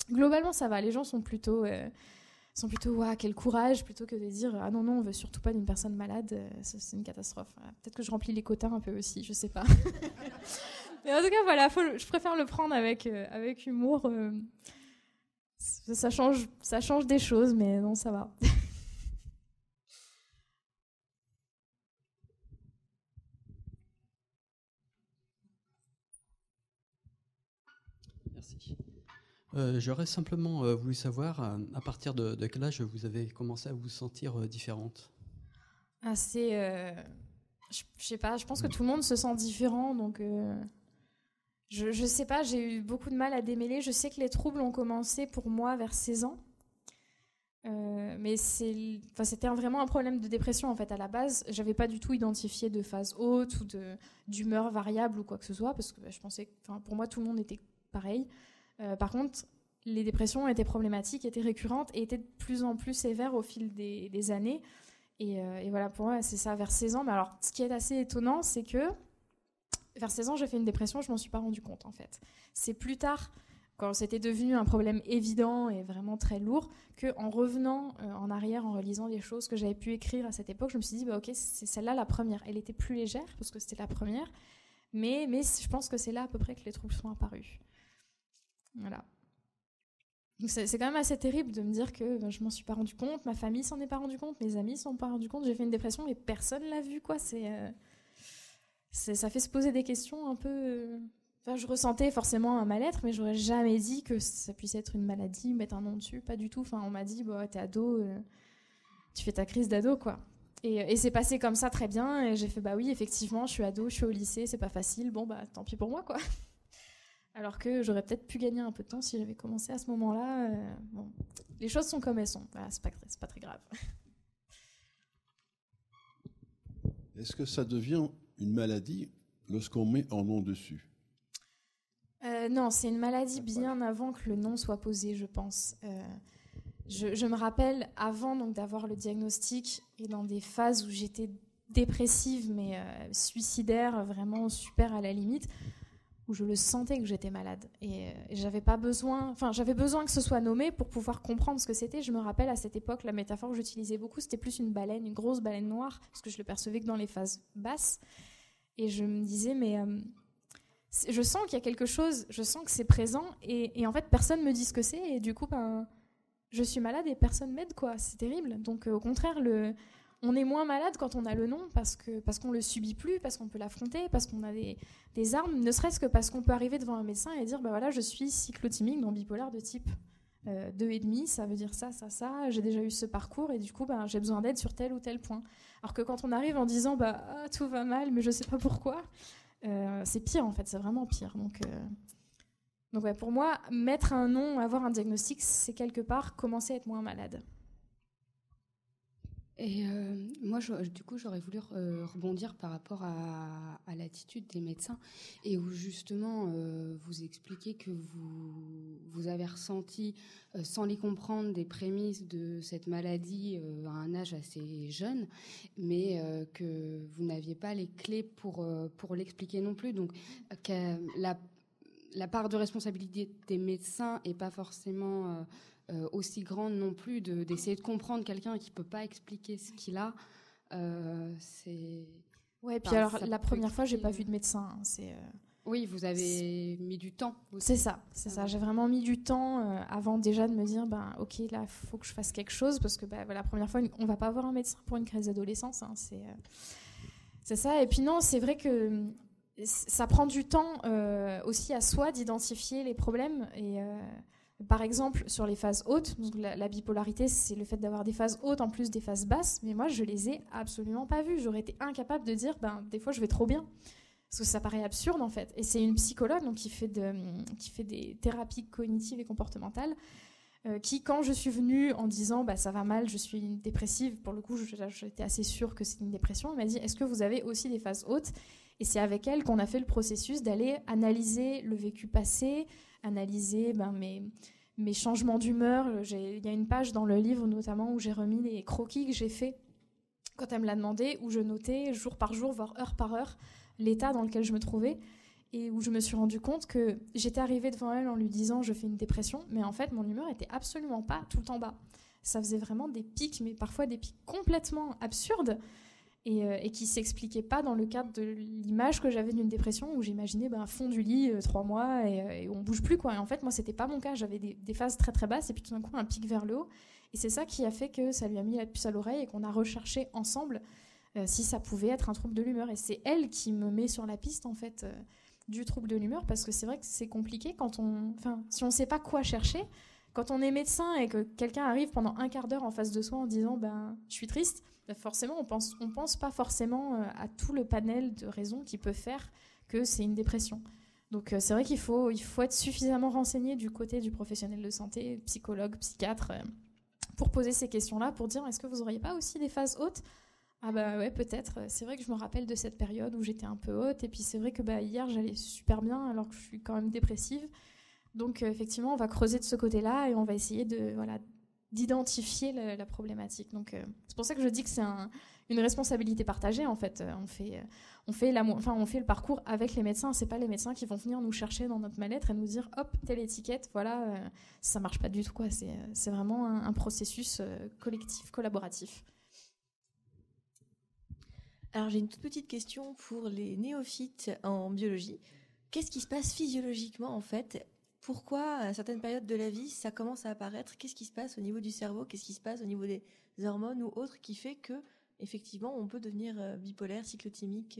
Globalement, ça va. Les gens sont plutôt waouh, quel courage, plutôt que de dire ah non, on veut surtout pas d'une personne malade, c'est une catastrophe. Voilà. Peut-être que je remplis les quotas un peu aussi, je sais pas. Mais en tout cas, voilà, je préfère le prendre avec humour. Ça change des choses, mais non, ça va. Merci. J'aurais simplement voulu savoir à partir de quel âge vous avez commencé à vous sentir différente. Je sais pas, je pense que tout le monde se sent différent, donc je sais pas, j'ai eu beaucoup de mal à démêler. Je sais que les troubles ont commencé pour moi vers 16 ans. Mais c'était vraiment un problème de dépression en fait à la base. J'avais pas du tout identifié de phase haute ou d'humeur variable ou quoi que ce soit parce que je pensais que pour moi tout le monde était pareil. Par contre, les dépressions étaient problématiques, étaient récurrentes et étaient de plus en plus sévères au fil des années. Et voilà, pour moi, c'est ça, vers 16 ans. Mais alors, ce qui est assez étonnant, c'est que vers 16 ans, j'ai fait une dépression, je m'en suis pas rendu compte, en fait. C'est plus tard, quand c'était devenu un problème évident et vraiment très lourd, qu'en revenant en arrière, en relisant les choses que j'avais pu écrire à cette époque, je me suis dit, bah, ok, c'est celle-là la première. Elle était plus légère, parce que c'était la première, mais je pense que c'est là à peu près que les troubles sont apparus. Voilà. Donc c'est quand même assez terrible de me dire que je m'en suis pas rendu compte, ma famille s'en est pas rendu compte, mes amis s'en sont pas rendu compte, j'ai fait une dépression et personne l'a vu, quoi. Ça fait se poser des questions un peu. Enfin, je ressentais forcément un mal-être, mais j'aurais jamais dit que ça puisse être une maladie, mettre un nom dessus, pas du tout. Enfin, on m'a dit, bah, t'es ado, tu fais ta crise d'ado, quoi. Et c'est passé comme ça très bien, et j'ai fait, bah oui, effectivement, je suis ado, je suis au lycée, c'est pas facile, bon, bah tant pis pour moi, quoi. Alors que j'aurais peut-être pu gagner un peu de temps si j'avais commencé à ce moment-là. Bon, les choses sont comme elles sont. Voilà, c'est pas très grave. Est-ce que ça devient une maladie lorsqu'on met un nom dessus ? Non, c'est une maladie bien avant que le nom soit posé, je pense. Je me rappelle, avant donc, d'avoir le diagnostic et dans des phases où j'étais dépressive, mais suicidaire, vraiment super à la limite, où je le sentais que j'étais malade et j'avais besoin que ce soit nommé pour pouvoir comprendre ce que c'était. Je me rappelle à cette époque, la métaphore que j'utilisais beaucoup, c'était plus une baleine, une grosse baleine noire, parce que je le percevais que dans les phases basses. Et je me disais, mais je sens qu'il y a quelque chose, je sens que c'est présent et en fait personne me dit ce que c'est et du coup je suis malade et personne m'aide, quoi. C'est terrible. Donc au contraire, on est moins malade quand on a le nom parce qu'on le subit plus, parce qu'on peut l'affronter, parce qu'on a des armes, ne serait-ce que parce qu'on peut arriver devant un médecin et dire, bah voilà, je suis cyclotimique, donc bipolaire de type 2,5, ça veut dire ça, j'ai déjà eu ce parcours et du coup, j'ai besoin d'aide sur tel ou tel point. Alors que quand on arrive en disant, tout va mal, mais je sais pas pourquoi, c'est pire en fait, c'est vraiment pire. Donc ouais, pour moi, mettre un nom, avoir un diagnostic, c'est quelque part commencer à être moins malade. Et moi, du coup, j'aurais voulu rebondir par rapport à l'attitude des médecins et où justement vous expliquez que vous avez ressenti, sans les comprendre, des prémices de cette maladie à un âge assez jeune, mais que vous n'aviez pas les clés pour l'expliquer non plus. Donc, la part de responsabilité des médecins n'est pas forcément aussi grande non plus d'essayer de comprendre quelqu'un qui peut pas expliquer ce qu'il a. C'est. Ouais, puis alors la première fois, j'ai pas vu de médecin. Hein, Oui, vous avez mis du temps aussi. C'est ça. J'ai vraiment mis du temps avant déjà de me dire, ok, là, faut que je fasse quelque chose parce que la première fois, on va pas voir un médecin pour une crise d'adolescence. Hein, c'est ça. Et puis non, c'est vrai que ça prend du temps aussi à soi d'identifier les problèmes et par exemple, sur les phases hautes, donc la bipolarité, c'est le fait d'avoir des phases hautes en plus des phases basses, mais moi, je les ai absolument pas vues. J'aurais été incapable de dire, des fois, je vais trop bien. Parce que ça paraît absurde, en fait. Et c'est une psychologue donc, qui fait des thérapies cognitives et comportementales, qui, quand je suis venue en disant, ça va mal, je suis dépressive, pour le coup, j'étais assez sûre que c'était une dépression, elle m'a dit, est-ce que vous avez aussi des phases hautes ? Et c'est avec elle qu'on a fait le processus d'aller analyser le vécu passé, analyser mes changements d'humeur. Il y a une page dans le livre notamment où j'ai remis les croquis que j'ai faits quand elle me l'a demandé, où je notais jour par jour, voire heure par heure, l'état dans lequel je me trouvais et où je me suis rendu compte que j'étais arrivée devant elle en lui disant je fais une dépression, mais en fait mon humeur était absolument pas tout le temps bas. Ça faisait vraiment des pics, mais parfois des pics complètement absurdes. Et qui ne s'expliquait pas dans le cadre de l'image que j'avais d'une dépression où j'imaginais fond du lit 3 mois et on ne bouge plus, quoi. Et en fait, moi, ce n'était pas mon cas. J'avais des phases très très basses et puis tout d'un coup un pic vers le haut. Et c'est ça qui a fait que ça lui a mis la puce à l'oreille et qu'on a recherché ensemble si ça pouvait être un trouble de l'humeur. Et c'est elle qui me met sur la piste en fait du trouble de l'humeur parce que c'est vrai que c'est compliqué si on ne sait pas quoi chercher. Quand on est médecin et que quelqu'un arrive pendant un quart d'heure en face de soi en disant je suis triste, forcément on pense pas forcément à tout le panel de raisons qui peut faire que c'est une dépression. Donc c'est vrai qu'il faut être suffisamment renseigné du côté du professionnel de santé, psychologue, psychiatre, pour poser ces questions-là, pour dire est-ce que vous n'auriez pas aussi des phases hautes ? Ah bah ouais, peut-être. C'est vrai que je me rappelle de cette période où j'étais un peu haute, et puis c'est vrai que hier j'allais super bien alors que je suis quand même dépressive. Donc effectivement, on va creuser de ce côté-là et on va essayer d'identifier la problématique. Donc c'est pour ça que je dis que c'est une responsabilité partagée en fait. On fait le parcours avec les médecins. C'est pas les médecins qui vont venir nous chercher dans notre mal-être et nous dire hop, telle étiquette, voilà. Ça marche pas du tout quoi. C'est vraiment un processus collectif, collaboratif. Alors j'ai une toute petite question pour les néophytes en biologie. Qu'est-ce qui se passe physiologiquement en fait ? Pourquoi à certaines périodes de la vie ça commence à apparaître ? Qu'est-ce qui se passe au niveau du cerveau ? Qu'est-ce qui se passe au niveau des hormones ou autres qui fait que effectivement on peut devenir bipolaire, cyclotimique ?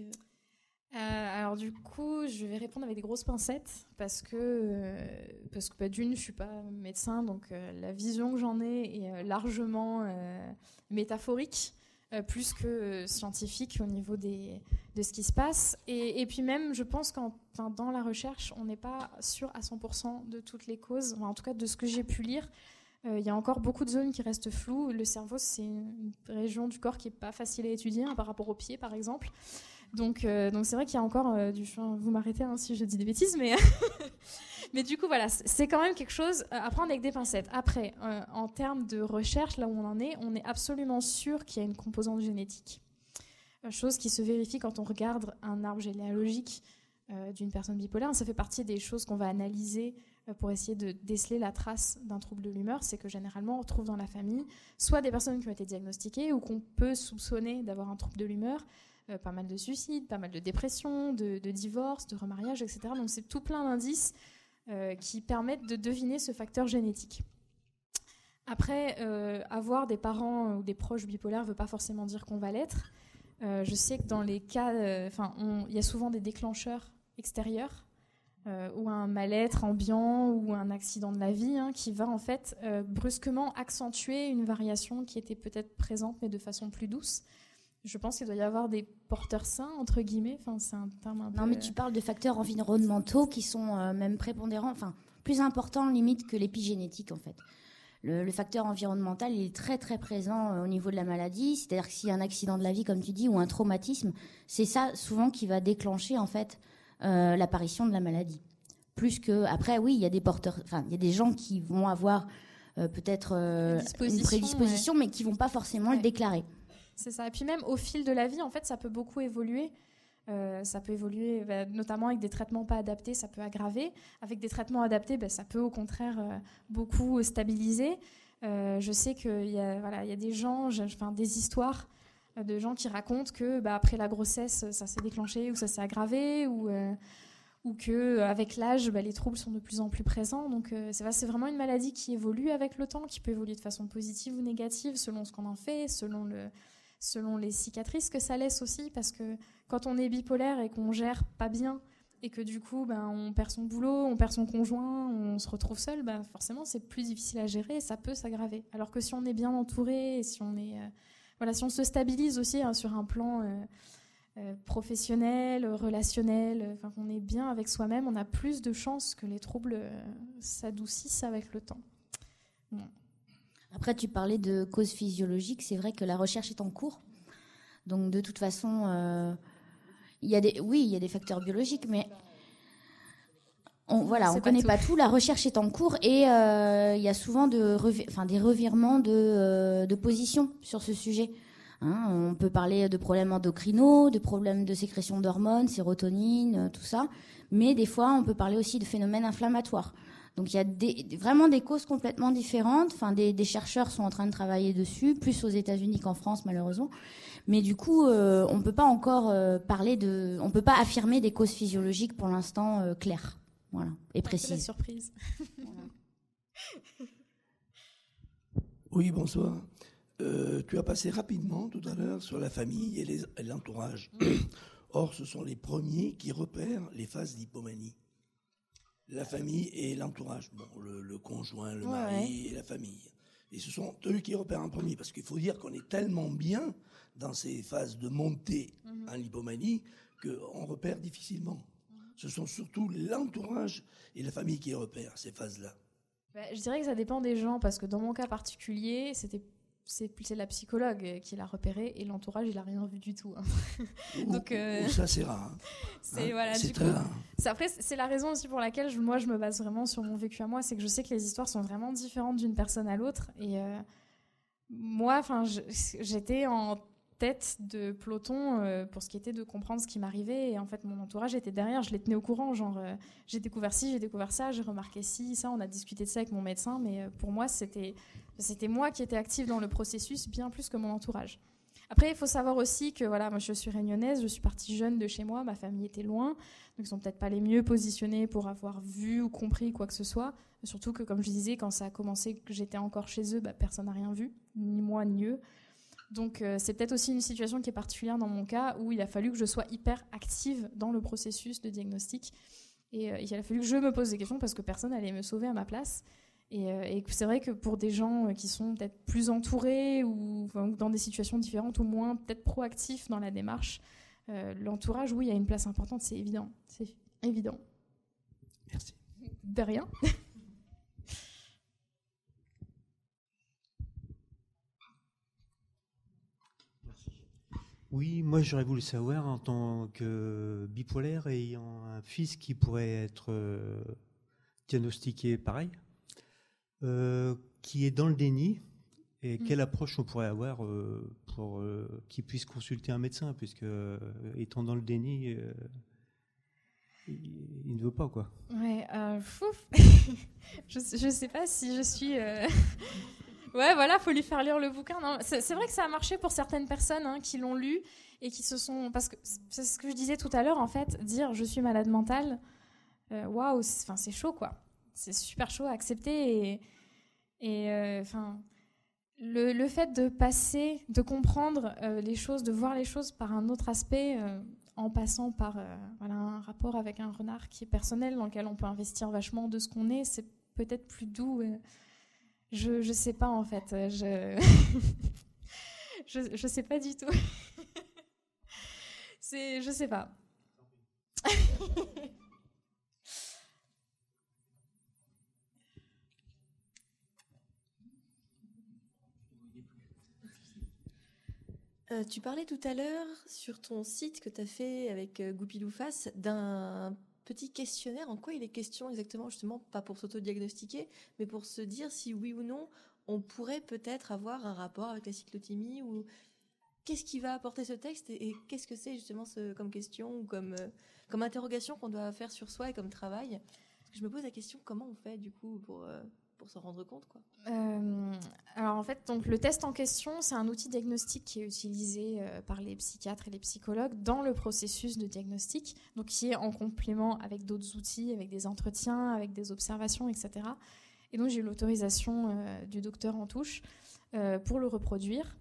Alors du coup, je vais répondre avec des grosses pincettes parce que d'une, je suis pas médecin, donc la vision que j'en ai est largement métaphorique. Plus que scientifique au niveau de ce qui se passe. Et puis même, je pense dans la recherche, on n'est pas sûr à 100% de toutes les causes. En tout cas, de ce que j'ai pu lire, il y a encore beaucoup de zones qui restent floues. Le cerveau, c'est une région du corps qui n'est pas facile à étudier par rapport aux pieds, par exemple. Donc c'est vrai qu'il y a encore du chemin. Vous m'arrêtez si je dis des bêtises, mais... Mais du coup, voilà, c'est quand même quelque chose à prendre avec des pincettes. Après, en termes de recherche, là où on est absolument sûr qu'il y a une composante génétique. Chose qui se vérifie quand on regarde un arbre généalogique d'une personne bipolaire. Ça fait partie des choses qu'on va analyser pour essayer de déceler la trace d'un trouble de l'humeur. C'est que généralement, on retrouve dans la famille soit des personnes qui ont été diagnostiquées ou qu'on peut soupçonner d'avoir un trouble de l'humeur. Pas mal de suicides, pas mal de dépressions, de divorces, de remariages, etc. Donc c'est tout plein d'indices qui permettent de deviner ce facteur génétique. Après, avoir des parents ou des proches bipolaires ne veut pas forcément dire qu'on va l'être. Je sais que dans les cas, il y a souvent des déclencheurs extérieurs ou un mal-être ambiant ou un accident de la vie qui va en fait brusquement accentuer une variation qui était peut-être présente mais de façon plus douce. Je pense qu'il doit y avoir des porteurs sains, entre guillemets. C'est un terme un peu... Non, mais tu parles de facteurs environnementaux qui sont même prépondérants, plus importants limite que l'épigénétique, en fait. Le facteur environnemental, il est très, très présent au niveau de la maladie. C'est-à-dire que s'il y a un accident de la vie, comme tu dis, ou un traumatisme, c'est ça, souvent, qui va déclencher, en fait, l'apparition de la maladie. Plus que... Après, oui, il y a des porteurs... il y a des gens qui vont avoir peut-être une prédisposition, mais qui ne vont pas forcément le déclarer. C'est ça. Et puis même au fil de la vie, en fait, ça peut beaucoup évoluer. Ça peut évoluer, notamment avec des traitements pas adaptés, ça peut aggraver. Avec des traitements adaptés, ça peut au contraire beaucoup stabiliser. Je sais qu'il y a des gens, des histoires de gens qui racontent que après la grossesse, ça s'est déclenché ou ça s'est aggravé ou que avec l'âge, les troubles sont de plus en plus présents. Donc c'est vraiment une maladie qui évolue avec le temps, qui peut évoluer de façon positive ou négative selon ce qu'on en fait, selon les cicatrices que ça laisse aussi, parce que quand on est bipolaire et qu'on gère pas bien et que du coup on perd son boulot, on perd son conjoint, on se retrouve seul, forcément c'est plus difficile à gérer et ça peut s'aggraver. Alors que si on est bien entouré et si on est si on se stabilise aussi sur un plan professionnel, relationnel, qu'on est bien avec soi-même, on a plus de chances que les troubles s'adoucissent avec le temps. Bon. Après, tu parlais de causes physiologiques. C'est vrai que la recherche est en cours. Donc, de toute façon, il y a des facteurs biologiques, mais on ne connaît pas tout. La recherche est en cours et il y a souvent des revirements de position sur ce sujet. On peut parler de problèmes endocrinaux, de problèmes de sécrétion d'hormones, sérotonine, tout ça. Mais des fois, on peut parler aussi de phénomènes inflammatoires. Donc il y a vraiment des causes complètement différentes. Des chercheurs sont en train de travailler dessus, plus aux États-Unis qu'en France malheureusement. Mais du coup, on peut pas encore on peut pas affirmer des causes physiologiques pour l'instant claires, et précises. C'est la surprise. Oui, bonsoir. Tu as passé rapidement tout à l'heure sur la famille et l'entourage. Or, ce sont les premiers qui repèrent les phases d'hypomanie. La famille et l'entourage, le conjoint, le mari et la famille. Et ce sont eux qui repèrent en premier, parce qu'il faut dire qu'on est tellement bien dans ces phases de montée en hypomanie qu'on repère difficilement. Ce sont surtout l'entourage et la famille qui repèrent ces phases-là. Je dirais que ça dépend des gens, parce que dans mon cas particulier, c'est la psychologue qui l'a repéré et l'entourage, il a rien vu du tout. Donc, ça, c'est rare. Voilà, c'est du très coup, rare. après, c'est la raison aussi pour laquelle je me base vraiment sur mon vécu à moi, c'est que je sais que les histoires sont vraiment différentes d'une personne à l'autre. Et moi, j'étais en tête de peloton pour ce qui était de comprendre ce qui m'arrivait, et en fait mon entourage était derrière, je les tenais au courant, j'ai découvert ci, j'ai découvert ça, j'ai remarqué ci, ça, on a discuté de ça avec mon médecin, mais pour moi c'était moi qui étais active dans le processus bien plus que mon entourage. Après, il faut savoir aussi que voilà, moi je suis réunionnaise, je suis partie jeune de chez moi, ma famille était loin, donc ils sont peut-être pas les mieux positionnés pour avoir vu ou compris quoi que ce soit, surtout que comme je disais, quand ça a commencé, que j'étais encore chez eux, personne n'a rien vu, ni moi ni eux. Donc c'est peut-être aussi une situation qui est particulière dans mon cas, où il a fallu que je sois hyper active dans le processus de diagnostic. Et il a fallu que je me pose des questions parce que personne n'allait me sauver à ma place. Et c'est vrai que pour des gens qui sont peut-être plus entourés ou dans des situations différentes ou moins peut-être proactifs dans la démarche, l'entourage, oui, il y a une place importante, c'est évident. C'est évident. Merci. De rien. Oui, moi j'aurais voulu savoir, en tant que bipolaire ayant un fils qui pourrait être diagnostiqué pareil, qui est dans le déni, et quelle approche on pourrait avoir pour qu'il puisse consulter un médecin, puisque étant dans le déni, il ne veut pas, quoi. Ouais, je sais pas si je suis... Ouais, voilà, faut lui faire lire le bouquin. Non, c'est vrai que ça a marché pour certaines personnes qui l'ont lu et qui se sont... Parce que c'est ce que je disais tout à l'heure, en fait, dire « je suis malade mentale », waouh, c'est chaud, quoi. C'est super chaud à accepter. Le fait de passer, de comprendre les choses, de voir les choses par un autre aspect, en passant par un rapport avec un renard qui est personnel, dans lequel on peut investir vachement de ce qu'on est, c'est peut-être plus doux. Je sais pas, en fait. Je sais pas du tout. Je sais pas. Tu parlais tout à l'heure sur ton site que tu as fait avec Goupil-Louface d'un petit questionnaire. En quoi il est question exactement, justement, pas pour s'auto-diagnostiquer, mais pour se dire si oui ou non on pourrait peut-être avoir un rapport avec la cyclothymie, ou qu'est-ce qui va apporter ce texte et qu'est-ce que c'est justement comme question ou comme interrogation qu'on doit faire sur soi et comme travail. Parce que je me pose la question, comment on fait du coup pour s'en rendre compte, quoi. Alors en fait, donc, le test en question, c'est un outil diagnostique qui est utilisé par les psychiatres et les psychologues dans le processus de diagnostic, donc qui est en complément avec d'autres outils, avec des entretiens, avec des observations, etc. Et donc j'ai eu l'autorisation du docteur Antouche pour le reproduire,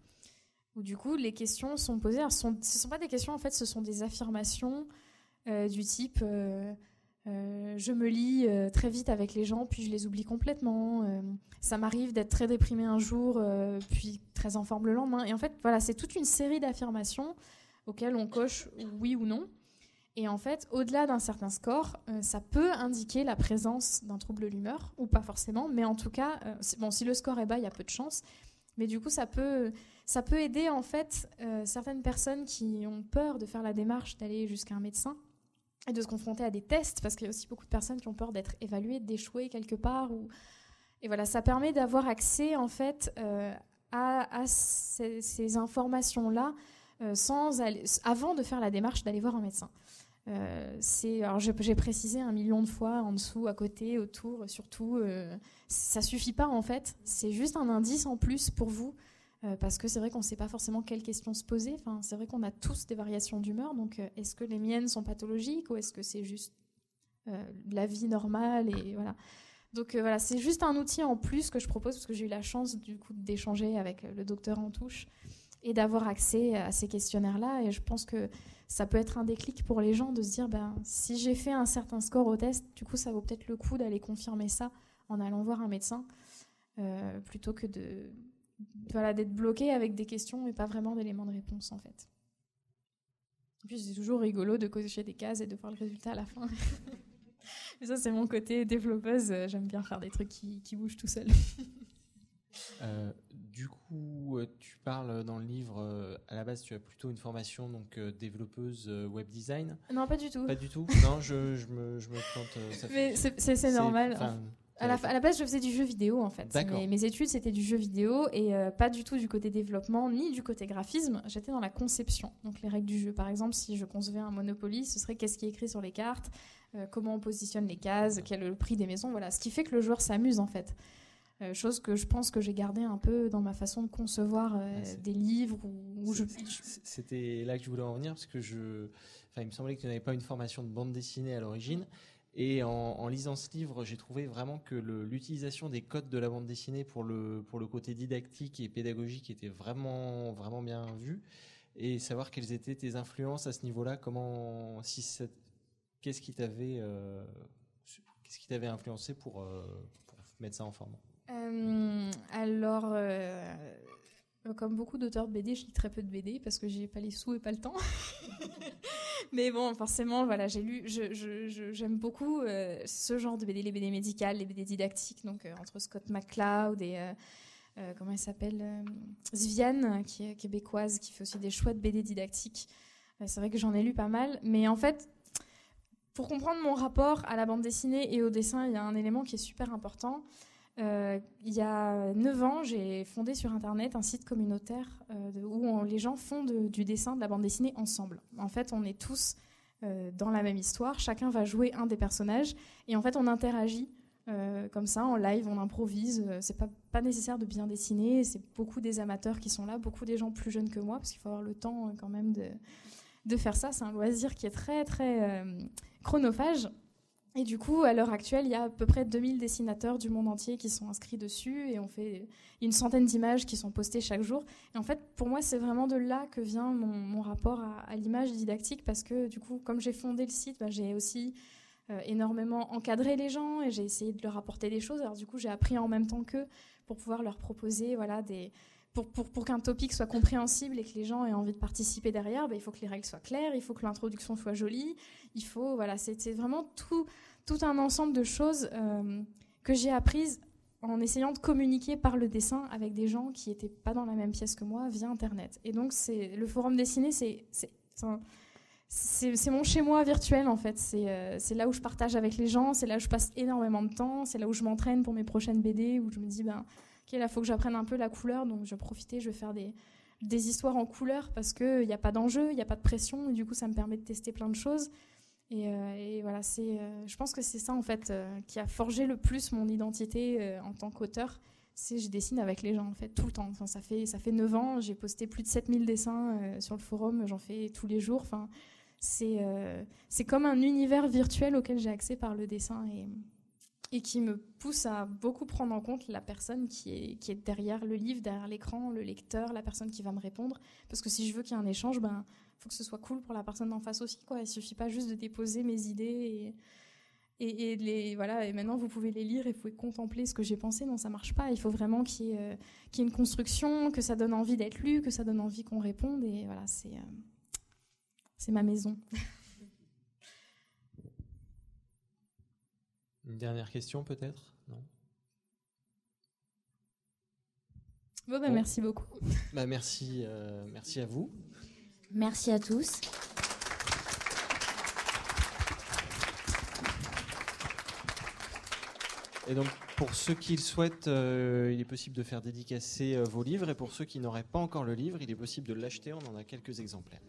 où du coup les questions sont posées. Alors, ce ne sont pas des questions, en fait, ce sont des affirmations du type... je me lie très vite avec les gens, puis je les oublie complètement. Ça m'arrive d'être très déprimée un jour, puis très en forme le lendemain. Et en fait, voilà, c'est toute une série d'affirmations auxquelles on coche oui ou non. Et en fait, au-delà d'un certain score, ça peut indiquer la présence d'un trouble de l'humeur, ou pas forcément, mais en tout cas, si le score est bas, il y a peu de chance. Mais du coup, ça peut aider, en fait, certaines personnes qui ont peur de faire la démarche d'aller jusqu'à un médecin, et de se confronter à des tests, parce qu'il y a aussi beaucoup de personnes qui ont peur d'être évaluées, d'échouer quelque part. Et voilà, ça permet d'avoir accès, en fait, à ces informations-là avant de faire la démarche d'aller voir un médecin. Alors j'ai précisé 1 million de fois en dessous, à côté, autour, surtout. Ça suffit pas, en fait. C'est juste un indice en plus pour vous. Parce que c'est vrai qu'on ne sait pas forcément quelles questions se poser. Enfin, c'est vrai qu'on a tous des variations d'humeur. Donc, est-ce que les miennes sont pathologiques ou est-ce que c'est juste la vie normale et voilà. Donc, voilà, c'est juste un outil en plus que je propose parce que j'ai eu la chance du coup d'échanger avec le docteur Antouche et d'avoir accès à ces questionnaires-là. Et je pense que ça peut être un déclic pour les gens de se dire, si j'ai fait un certain score au test, du coup, ça vaut peut-être le coup d'aller confirmer ça en allant voir un médecin plutôt que d'être bloqué avec des questions et pas vraiment d'éléments de réponse, en fait. Et puis c'est toujours rigolo de cocher des cases et de voir le résultat à la fin. Mais ça, c'est mon côté développeuse. J'aime bien faire des trucs qui bougent tout seul. Du coup, tu parles dans le livre, à la base, tu as plutôt une formation donc développeuse web design. Non, pas du tout. Pas du tout. Non, je me plante. Mais c'est normal. À la base, je faisais du jeu vidéo, en fait. Mes études, c'était du jeu vidéo et pas du tout du côté développement, ni du côté graphisme. J'étais dans la conception, donc les règles du jeu. Par exemple, si je concevais un Monopoly, ce serait qu'est-ce qui est écrit sur les cartes, comment on positionne les cases, quel est le prix des maisons, voilà. Ce qui fait que le joueur s'amuse, en fait. Chose que je pense que j'ai gardé un peu dans ma façon de concevoir des livres. C'était là que je voulais en venir, parce que il me semblait que tu n'avais pas une formation de bande dessinée à l'origine. Et en lisant ce livre, j'ai trouvé vraiment que l'utilisation des codes de la bande dessinée pour le côté didactique et pédagogique était vraiment, vraiment bien vue. Et savoir quelles étaient tes influences à ce niveau-là, qu'est-ce qui t'avait influencé pour mettre ça en forme? Alors, comme beaucoup d'auteurs de BD, je lis très peu de BD parce que j'ai pas les sous et pas le temps. Mais bon, forcément, voilà, j'ai lu. J'aime beaucoup ce genre de BD, les BD médicales, les BD didactiques. Donc entre Scott McCloud et comment elle s'appelle, Zviane, qui est québécoise, qui fait aussi des chouettes BD didactiques. C'est vrai que j'en ai lu pas mal, mais en fait, pour comprendre mon rapport à la bande dessinée et au dessin, il y a un élément qui est super important. Il y a 9 ans, j'ai fondé sur Internet un site communautaire où les gens font du dessin, de la bande dessinée ensemble. En fait, on est tous dans la même histoire, chacun va jouer un des personnages et en fait, on interagit comme ça, en live, on improvise. C'est pas nécessaire de bien dessiner, c'est beaucoup des amateurs qui sont là, beaucoup des gens plus jeunes que moi, parce qu'il faut avoir le temps quand même de faire ça. C'est un loisir qui est très, très chronophage. Et du coup, à l'heure actuelle, il y a à peu près 2000 dessinateurs du monde entier qui sont inscrits dessus et on fait une centaine d'images qui sont postées chaque jour. Et en fait, pour moi, c'est vraiment de là que vient mon rapport à l'image didactique parce que du coup, comme j'ai fondé le site, j'ai aussi énormément encadré les gens et j'ai essayé de leur apporter des choses. Alors du coup, j'ai appris en même temps qu'eux pour pouvoir leur proposer pour qu'un topic soit compréhensible et que les gens aient envie de participer derrière, il faut que les règles soient claires, il faut que l'introduction soit jolie, c'est vraiment tout un ensemble de choses que j'ai apprises en essayant de communiquer par le dessin avec des gens qui n'étaient pas dans la même pièce que moi via Internet. Et donc, le forum dessiné, c'est mon chez-moi virtuel, en fait. C'est là où je partage avec les gens, c'est là où je passe énormément de temps, c'est là où je m'entraîne pour mes prochaines BD, où je me dis, OK, là, il faut que j'apprenne un peu la couleur, donc je vais profiter, je vais faire des histoires en couleur parce qu'il n'y a pas d'enjeu, il n'y a pas de pression, et du coup, ça me permet de tester plein de choses. Et voilà, je pense que c'est ça, en fait, qui a forgé le plus mon identité en tant qu'auteur. Je dessine avec les gens, en fait, tout le temps. Enfin, ça fait 9 ans, j'ai posté plus de 7000 dessins sur le forum, j'en fais tous les jours. Enfin, c'est comme un univers virtuel auquel j'ai accès par le dessin et qui me pousse à beaucoup prendre en compte la personne qui est derrière le livre, derrière l'écran, le lecteur, la personne qui va me répondre. Parce que si je veux qu'il y ait un échange, faut que ce soit cool pour la personne d'en face aussi, quoi. Il suffit pas juste de déposer mes idées et maintenant vous pouvez les lire et vous pouvez contempler ce que j'ai pensé. Non, ça marche pas. Il faut vraiment qu'il y ait une construction, que ça donne envie d'être lu, que ça donne envie qu'on réponde. Et voilà, c'est ma maison. Une dernière question peut-être? Non. Bon. Merci beaucoup. Merci à vous. Merci à tous. Et donc, pour ceux qui le souhaitent, il est possible de faire dédicacer vos livres. Et pour ceux qui n'auraient pas encore le livre, il est possible de l'acheter. On en a quelques exemplaires.